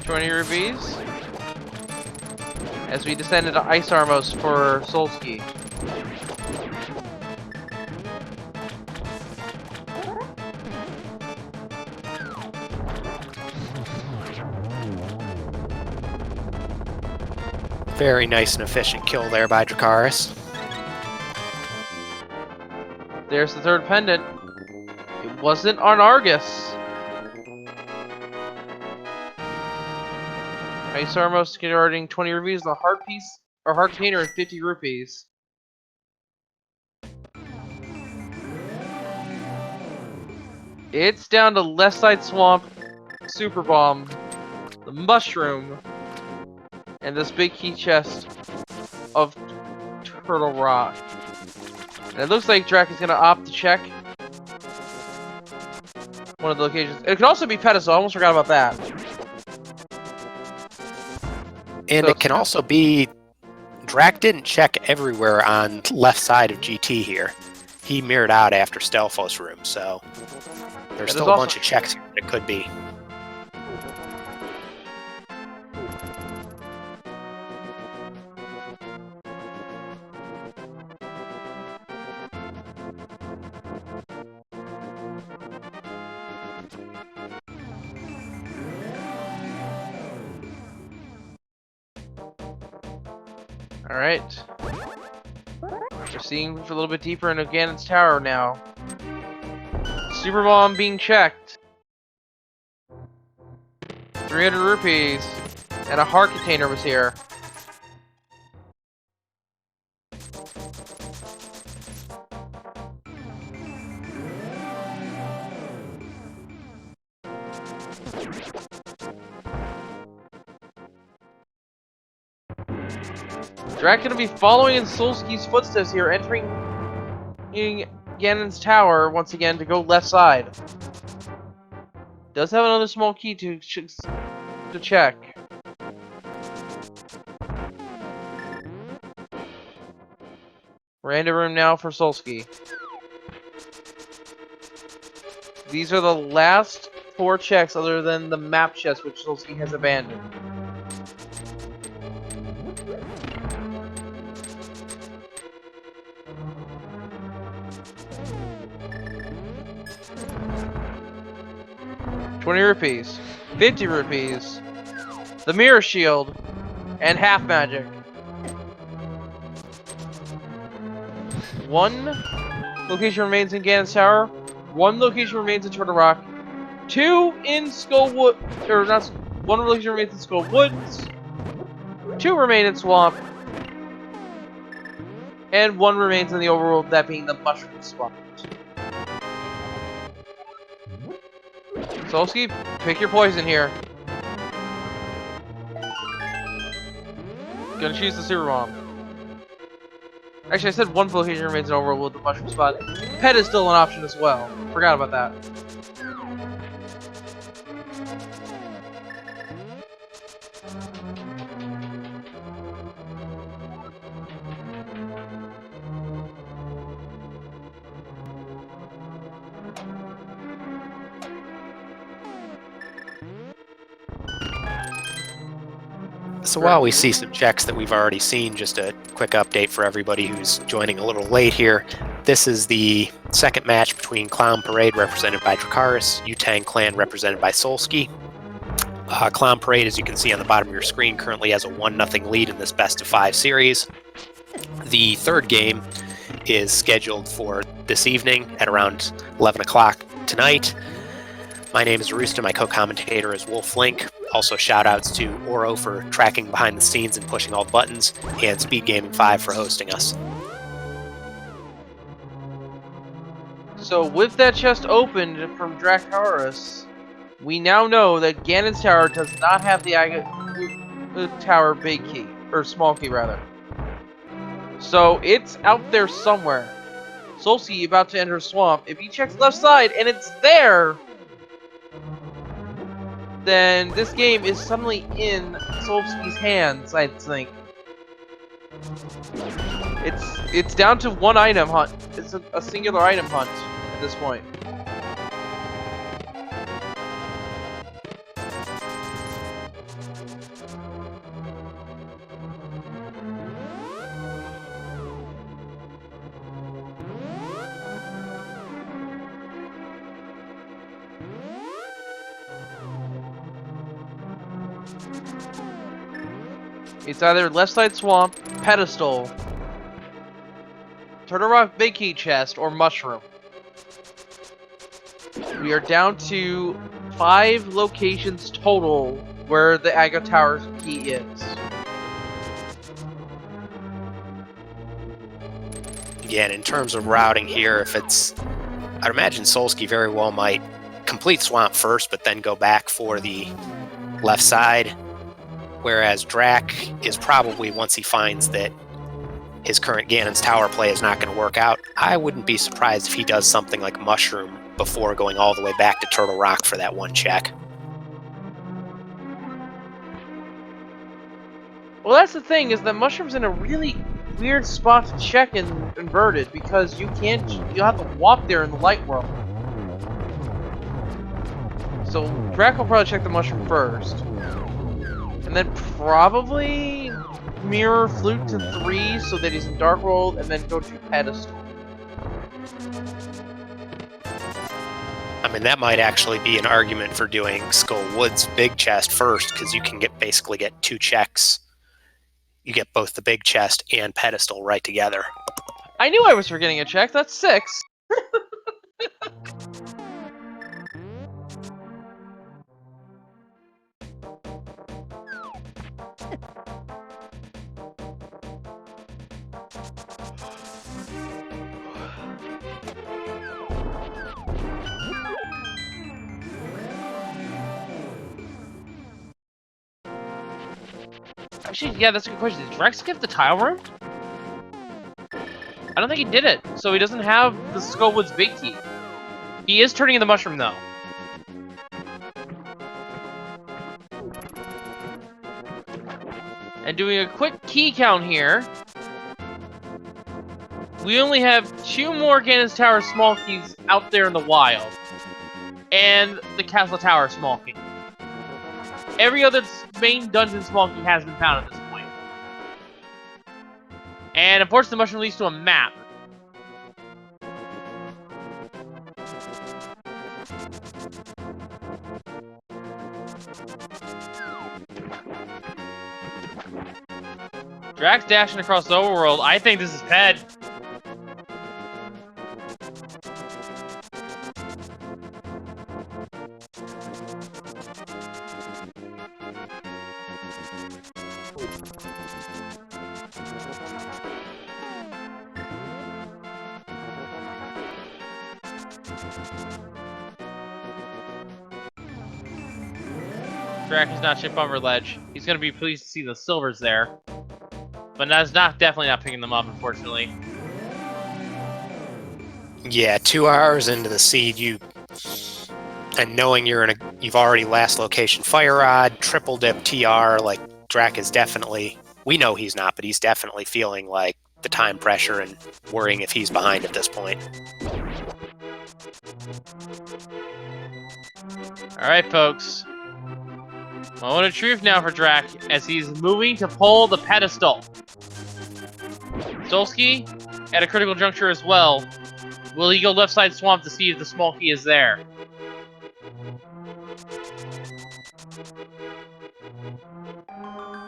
$20 rupees. As we descend into Ice Armos for Solski. Very nice and efficient kill there by Dracarys. There's the third pendant. It wasn't on Argus. Ice Armos converting 20 rupees, the heart piece or heart container is 50 rupees. It's down to left side swamp, super bomb, the mushroom, and this big key chest of Turtle Rock. And it looks like Drac is gonna opt to check one of the locations. It could also be Pedestal. I almost forgot about that. And So it can also be Drac didn't check everywhere on left side of GT here. He mirrored out after Stelphos room, so there's still a bunch of checks here that it could be. Alright. We're seeing a little bit deeper into Ganon's tower now. Super bomb being checked. 300 rupees. And a heart container was here. Drac gonna be following in Solski's footsteps here, entering Ganon's tower once again to go left side. Does have another small key to check. Random room now for Solski. These are the last 4 checks other than the map chest which Solski has abandoned. ₹20, 50 rupees, the mirror shield, and half magic. 1 location remains in Ganon's Tower, 1 location remains in Turtle Rock, 2 in Skullwood, or not, 1 location remains in Skull Woods, 2 remain in Swamp, and 1 remains in the overworld, that being the Mushroom Spot. Solski, pick your poison here. Gonna choose the super bomb. Actually, I said 1 location remains in overworld with the mushroom spot. Pet is still an option as well. Forgot about that. So while we see some checks that we've already seen, just a quick update for everybody who's joining a little late here. This is the second match between Clown Parade, represented by Dracarys, Yutang Clan, represented by Solski. Clown Parade, as you can see on the bottom of your screen, currently has a 1-0 lead in this best-of-5 series. The third game is scheduled for this evening at around 11 o'clock tonight. My name is Aroosta, my co-commentator is Wolf Link. Also shout-outs to Oro for tracking behind the scenes and pushing all the buttons, and SpeedGaming 5 for hosting us. So with that chest opened from Dracarys, we now know that Ganon's Tower does not have the Tower big key, or small key rather. So it's out there somewhere. Solski about to enter Swamp. If he checks left side and it's there, then this game is suddenly in Solski's hands, I think. It's down to 1 item hunt. It's a singular item hunt at this point. It's either left side swamp, pedestal, Turtle Rock Big Key chest, or mushroom. We are down to 5 locations total where the Aga Tower key is. Again, in terms of routing here, if it's... I'd imagine Solski very well might complete Swamp first, but then go back for the left side. Whereas Drac is probably, once he finds that his current Ganon's Tower play is not going to work out, I wouldn't be surprised if he does something like Mushroom before going all the way back to Turtle Rock for that one check. Well, that's the thing, is that Mushroom's in a really weird spot to check in inverted, because you have to walk there in the light world. So Drac will probably check the Mushroom first. And then probably mirror Flute to 3 so that he's in Dark World, and then go to Pedestal. I mean, that might actually be an argument for doing Skull Woods big chest first, because you can basically get 2 checks. You get both the big chest and pedestal right together. I knew I was forgetting a check. That's 6. Actually, yeah, that's a good question. Did Drac skip the tile room? I don't think he did it, so he doesn't have the Skullwood's big key. He is turning in the mushroom, though. And doing a quick key count here, we only have 2 more Ganon's Tower small keys out there in the wild. And the Castle Tower small key. Every other main dungeon small key has been found at this point. And unfortunately, the mushroom leads to a map. Drac's dashing across the overworld. I think this is Ped. Drac is not ship over ledge. He's gonna be pleased to see the silvers there. But that's definitely not picking them up, unfortunately. Yeah, 2 hours into the seed, and knowing you've already last location Fire Rod, triple dip TR, like Drac is definitely, we know he's not, but he's definitely feeling like the time pressure and worrying if he's behind at this point. Alright, folks. Moment of truth now for Drac, as he's moving to pull the pedestal. Solski at a critical juncture as well. Will he go left side swamp to see if the small key is there?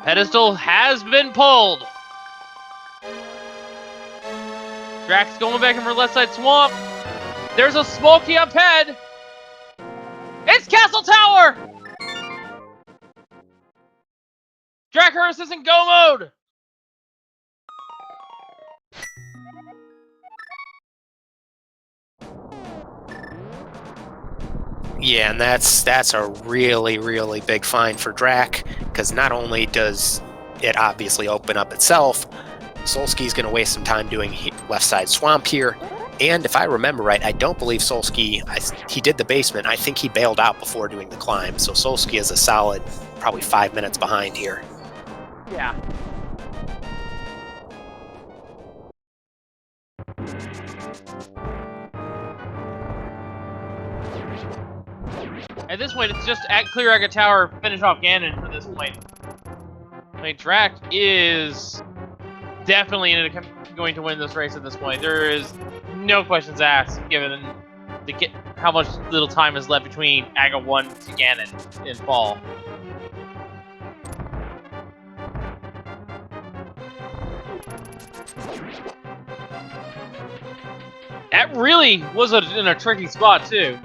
Pedestal has been pulled. Drac's going back in for left side swamp. There's a small key on Ped. It's Castle Tower! Dracarys is in go mode! Yeah, and that's a really, really big find for Drac, because not only does it obviously open up itself, Solski's going to waste some time doing left side swamp here, and if I remember right, I don't believe Solski, he did the basement, I think he bailed out before doing the climb, so Solski is a solid probably 5 minutes behind here. Yeah. At this point, it's just clear Aga Tower, finish off Ganon for this point. I mean, Drac is definitely going to win this race at this point. There is no questions asked, given how much little time is left between Aga 1 to Ganon in fall. That really was in a tricky spot, too.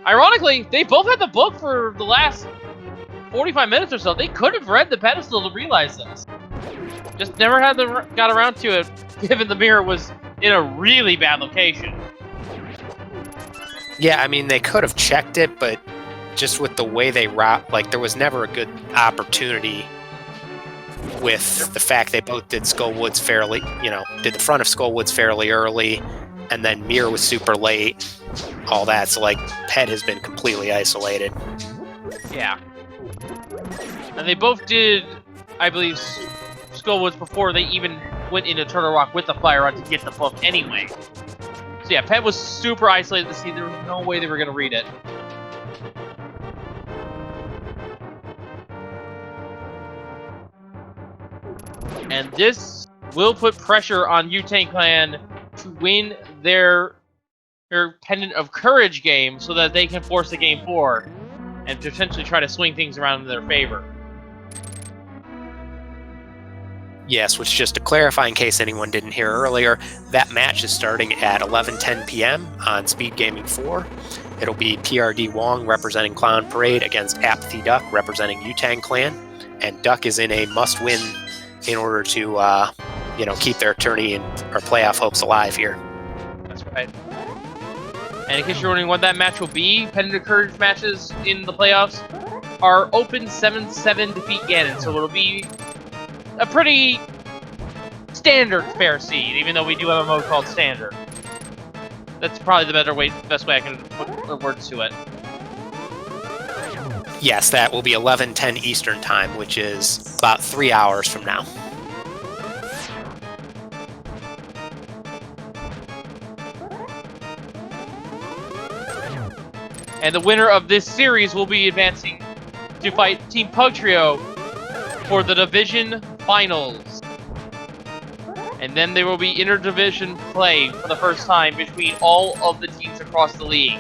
Ironically, they both had the book for the last 45 minutes or so. They could have read the pedestal to realize this. Just never got around to it, given the mirror was in a really bad location. Yeah, I mean, they could have checked it, but just with the way they route, like, there was never a good opportunity with the fact they both did Skullwoods fairly, did the front of Skullwoods fairly early, and then Mirror was super late, all that. So, like, Ped has been completely isolated. Yeah. And they both did, I believe, Skullwoods before they even went into Turtle Rock with the Fire Rod to get the book anyway. So yeah, Ped was super isolated to see there was no way they were going to read it. And this will put pressure on Wu-Tang Clan to win their Pendant of Courage game so that they can force the game forward and potentially try to swing things around in their favor. Yes, which, just to clarify in case anyone didn't hear earlier, that match is starting at 11:10 p.m. on SpeedGaming 4. It'll be PRD Wong representing Clown Parade against Apathy Duck representing Wu-Tang Clan, and Duck is in a must-win in order to, keep their tourney or playoff hopes alive here. That's right. And in case you're wondering what that match will be, Pendant of Courage matches in the playoffs are open 7-7 defeat Ganon, so it'll be a pretty standard fair seed, even though we do have a mode called standard. That's probably the best way I can put words to it. Yes, that will be 11:10 Eastern Time, which is about 3 hours from now. And the winner of this series will be advancing to fight Team Pug Trio for the Division Finals. And then there will be interdivision play for the first time between all of the teams across the league.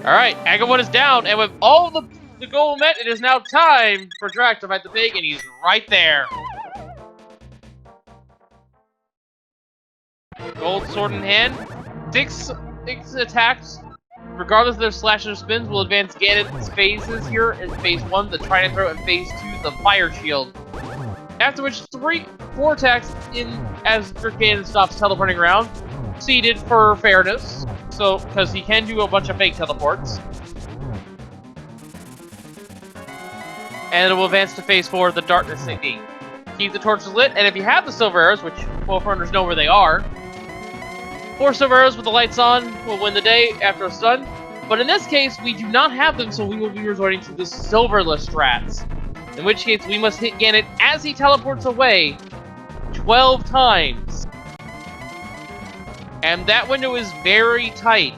Alright, Agawon is down, and with all the goal met, it is now time for Drac to fight the pig, and he's right there. Gold sword in hand. Six attacks, regardless of their slashes or spins, will advance Ganon's phases here in phase 1, the Trident Throw, and phase 2, the Fire Shield. After which, 4 attacks in as Ganon stops teleporting around, seeded for fairness, so because he can do a bunch of fake teleports. And it will advance to phase 4, the Darkness Technique. Keep the torches lit, and if you have the silver arrows, which both runners know where they are, 4 silver arrows with the lights on will win the day after a stun. But in this case, we do not have them, so we will be resorting to the silverless strats. In which case, we must hit Ganon as he teleports away 12 times. And that window is very tight.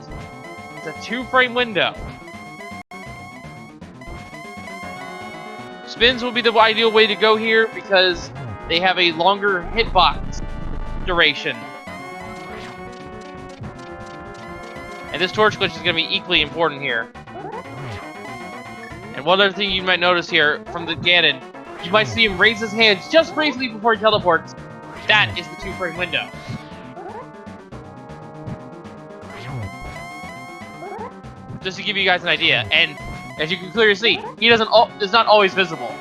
It's a 2-frame window. Spins will be the ideal way to go here because they have a longer hitbox duration. And this torch glitch is going to be equally important here. And one other thing you might notice here from the Ganon, you might see him raise his hands just briefly before he teleports. That is the 2-frame window. Just to give you guys an idea, and as you can clearly see, he is not always visible.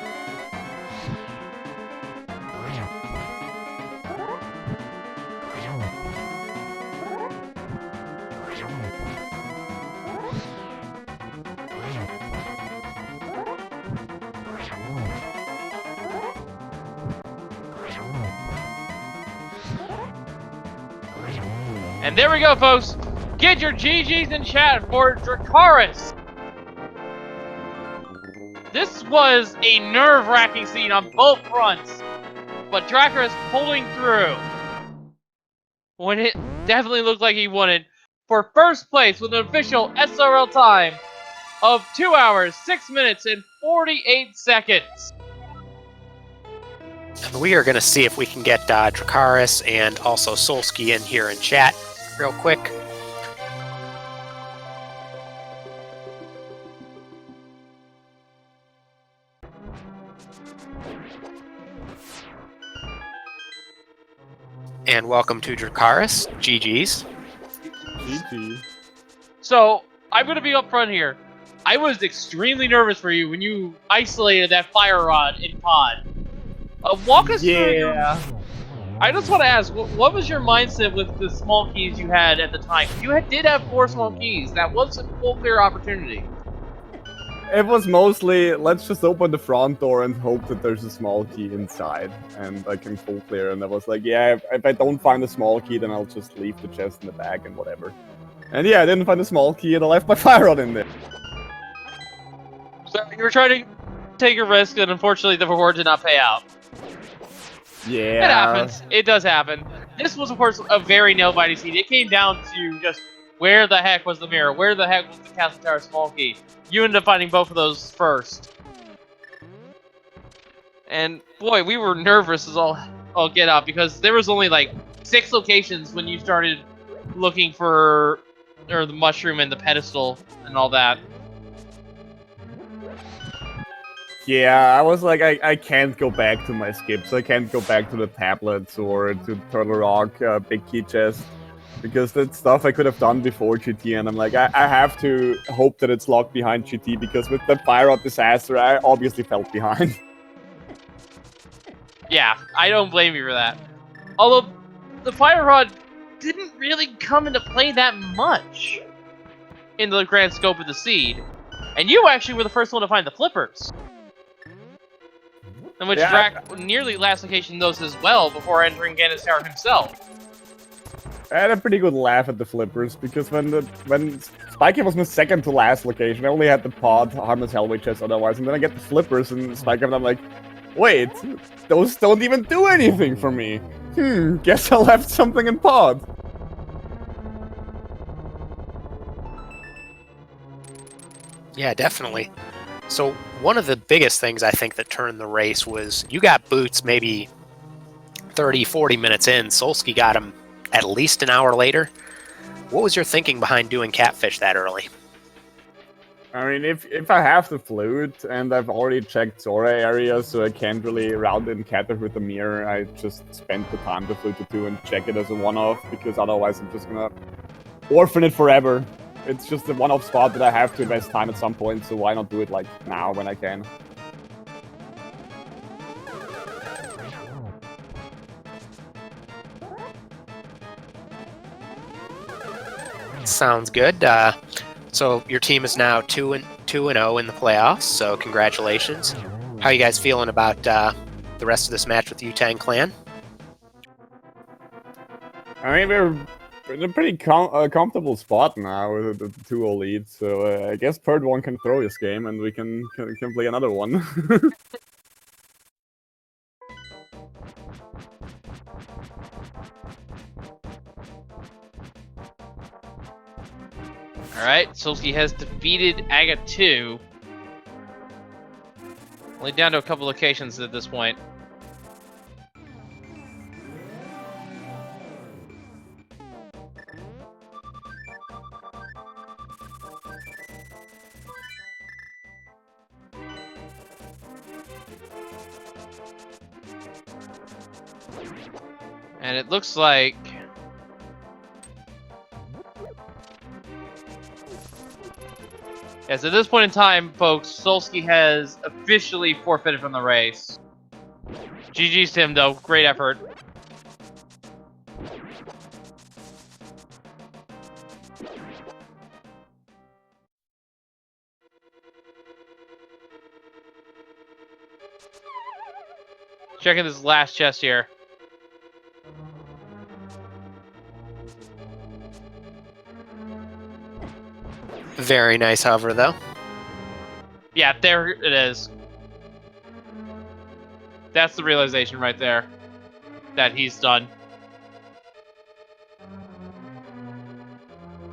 And there we go, folks. Get your GGs in chat for Dracarys. This was a nerve-wracking scene on both fronts, but Dracarys pulling through when it definitely looked like he won it for first place with an official SRL time of 2 hours, 6 minutes, and 48 seconds. And we are going to see if we can get Dracarys and also Solski in here in chat real quick. And welcome to Dracarys. GG's. GG. So, I'm gonna be upfront here. I was extremely nervous for you when you isolated that fire rod in pod. Walk us through your... I just want to ask, what was your mindset with the small keys you had at the time? You did have 4 small keys. That was a full clear opportunity. It was mostly, let's just open the front door and hope that there's a small key inside, and I can full clear. And I was like, yeah, if I don't find a small key, then I'll just leave the chest in the bag and whatever. And yeah, I didn't find a small key, and I left my fire rod in there. So you were trying to take a risk, and unfortunately the reward did not pay out. Yeah. It happens. It does happen. This was, of course, a very nail-biting scene. It came down to just where the heck was the mirror? Where the heck was the Castle Tower small key? You ended up finding both of those first. And boy, we were nervous as all get out because there was only like 6 locations when you started looking for the mushroom and the pedestal and all that. Yeah, I was like, I can't go back to my skips. I can't go back to the tablets or to Turtle Rock, Big Key Chest. Because that's stuff I could have done before GT, and I'm like, I have to hope that it's locked behind GT, because with the fire rod disaster, I obviously fell behind. Yeah, I don't blame you for that. Although, the fire rod didn't really come into play that much in the grand scope of the seed. And you actually were the first one to find the flippers. In which Drac nearly last location knows as well before entering Ganon's Tower himself. I had a pretty good laugh at the flippers, because when Spiky was my second to last location, I only had the pod, Harmless Hellway chest otherwise, and then I get the flippers and Spiky, and I'm like, wait, those don't even do anything for me. Guess I left something in pod. Yeah, definitely. So one of the biggest things I think that turned the race was you got boots maybe 30, 40 minutes in. Solski got him at least an hour later. What was your thinking behind doing catfish that early? I mean, if I have the flute, and I've already checked Zora area, so I can't really route in catfish with the mirror, I just spent the time the flute to do and check it as a one-off, because otherwise I'm just gonna orphan it forever. It's just a one-off spot that I have to invest time at some point, so why not do it like now when I can? Sounds good. So your team is now 2-0 in the playoffs. So congratulations. How are you guys feeling about the rest of this match with the Wu-Tang Clan? I mean, we're in a pretty comfortable spot now with the 2-0 lead. So I guess Perd 1 can throw his game, and we can play another one. Alright, Solski has defeated Aga 2. Only down to a couple locations at this point. And it looks like... Yes, at this point in time, folks, Solski has officially forfeited from the race. GG's to him, though. Great effort. Checking this last chest here. Very nice hover, though. Yeah, there it is. That's the realization right there. That he's done.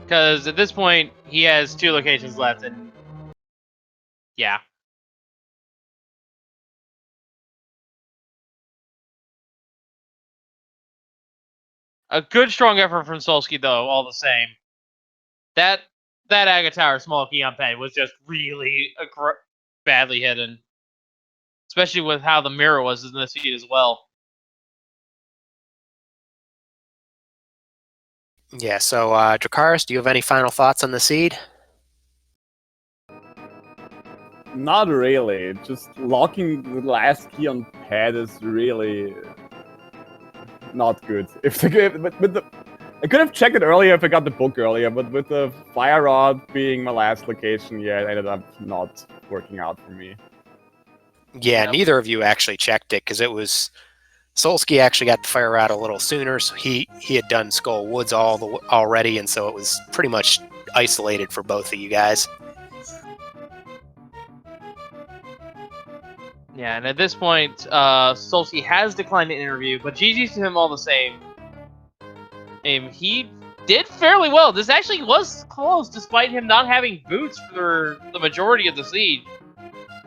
Because at this point, he has 2 locations left, and... yeah. A good, strong effort from Solski, though, all the same. That Aga Tower small key on Pen was just really badly hidden. Especially with how the mirror was in the seat as well. Yeah, so Dracarys, do you have any final thoughts on the seed? Not really. Just locking the last key on pad is really not good. If the I could have checked it earlier if I got the book earlier, but with the fire rod being my last location, yeah, it ended up not working out for me. Yeah, Yep. neither of you actually checked it because it was Solski actually got the fire out a little sooner, so he had done Skull Woods already, and so it was pretty much isolated for both of you guys. Yeah, and at this point, Solski has declined an interview, but GG's to him all the same. He did fairly well. This actually was close, despite him not having boots for the majority of the seed.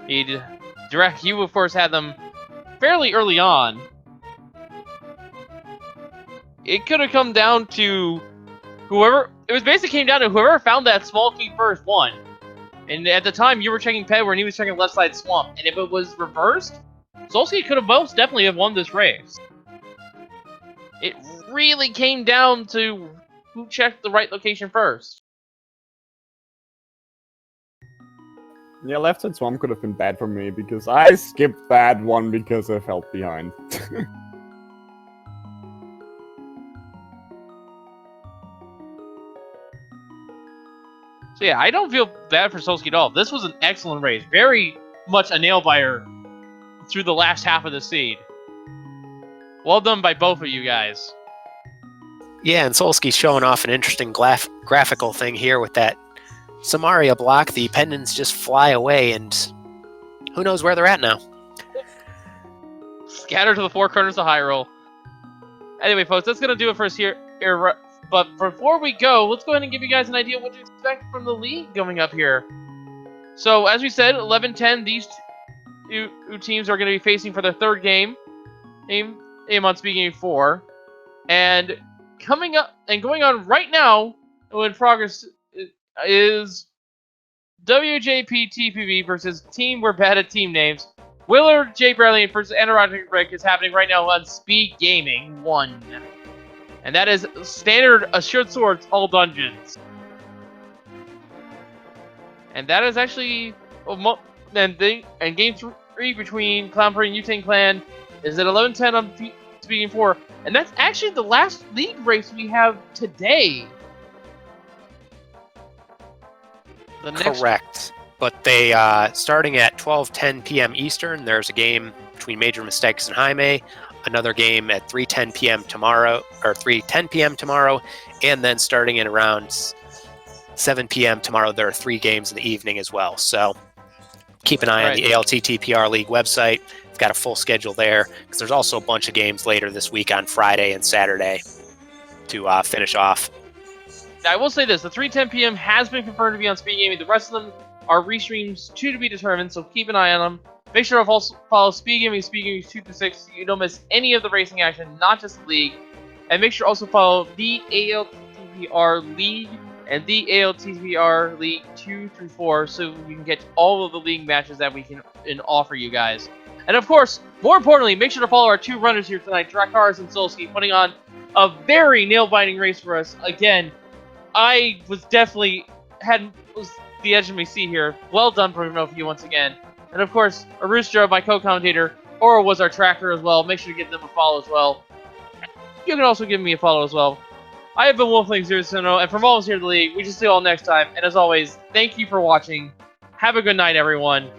You, of course, had them fairly early on. It could have come down to whoever. It was basically came down to whoever found that small key first won. And at the time, you were checking Pedward and he was checking left side swamp. And if it was reversed, Solski could have most definitely have won this race. It really came down to who checked the right location first. Yeah, left side swamp could have been bad for me because I skipped that one because I felt behind. So yeah, I don't feel bad for Solski at all. This was an excellent race. Very much a nail-biter through the last half of the seed. Well done by both of you guys. Yeah, and Solski's showing off an interesting graphical thing here with that Samaria block. The pendants just fly away, and who knows where they're at now. Scattered to the four corners of Hyrule. Anyway, folks, that's going to do it for us here. But before we go, let's go ahead and give you guys an idea of what to expect from the league coming up here. So, as we said, 11-10, these two teams are going to be facing for their third game. Aim on SpeedGaming 4. And coming up and going on right now, in progress, is WJP-TPV versus Team We're Bad at Team Names. Willard J. Bradley versus Anorak Rick is happening right now on SpeedGaming 1. And that is standard Assured Swords, all dungeons. And that is actually... And game 3 between Clownberry and Utang Clan is at 11-10 on SpeedGaming 4. And that's actually the last league race we have today. Correct. But they, starting at 12:10 p.m. Eastern, there's a game between Major Mistakes and Jaime, another game at 3:10 p.m. tomorrow, or 3:10 p.m. tomorrow, and then starting at around 7 p.m. tomorrow, there are 3 games in the evening as well. So keep an eye on the ALTTPR League website. We've got a full schedule there, because there's also a bunch of games later this week on Friday and Saturday to finish off. I will say this, the 3:10 p.m. has been confirmed to be on SpeedGaming. The rest of them are restreams to be determined, so keep an eye on them. Make sure to also follow SpeedGaming 2 to 6, so you don't miss any of the racing action, not just the league. And make sure to also follow the ALTTPR League and the ALTTPR League 2 through 4, so you can get all of the league matches that we can offer you guys. And of course, more importantly, make sure to follow our 2 runners here tonight, Dracarys and Solski, putting on a very nail-biting race for us. Again, I was definitely was the edge of my seat here. Well done for both of you once again. And of course, Arustra, my co-commentator, Ora was our tracker as well. Make sure to give them a follow as well. You can also give me a follow as well. I have been Wolfling070, and from all of us here at the League, we just see you all next time. And as always, thank you for watching. Have a good night, everyone.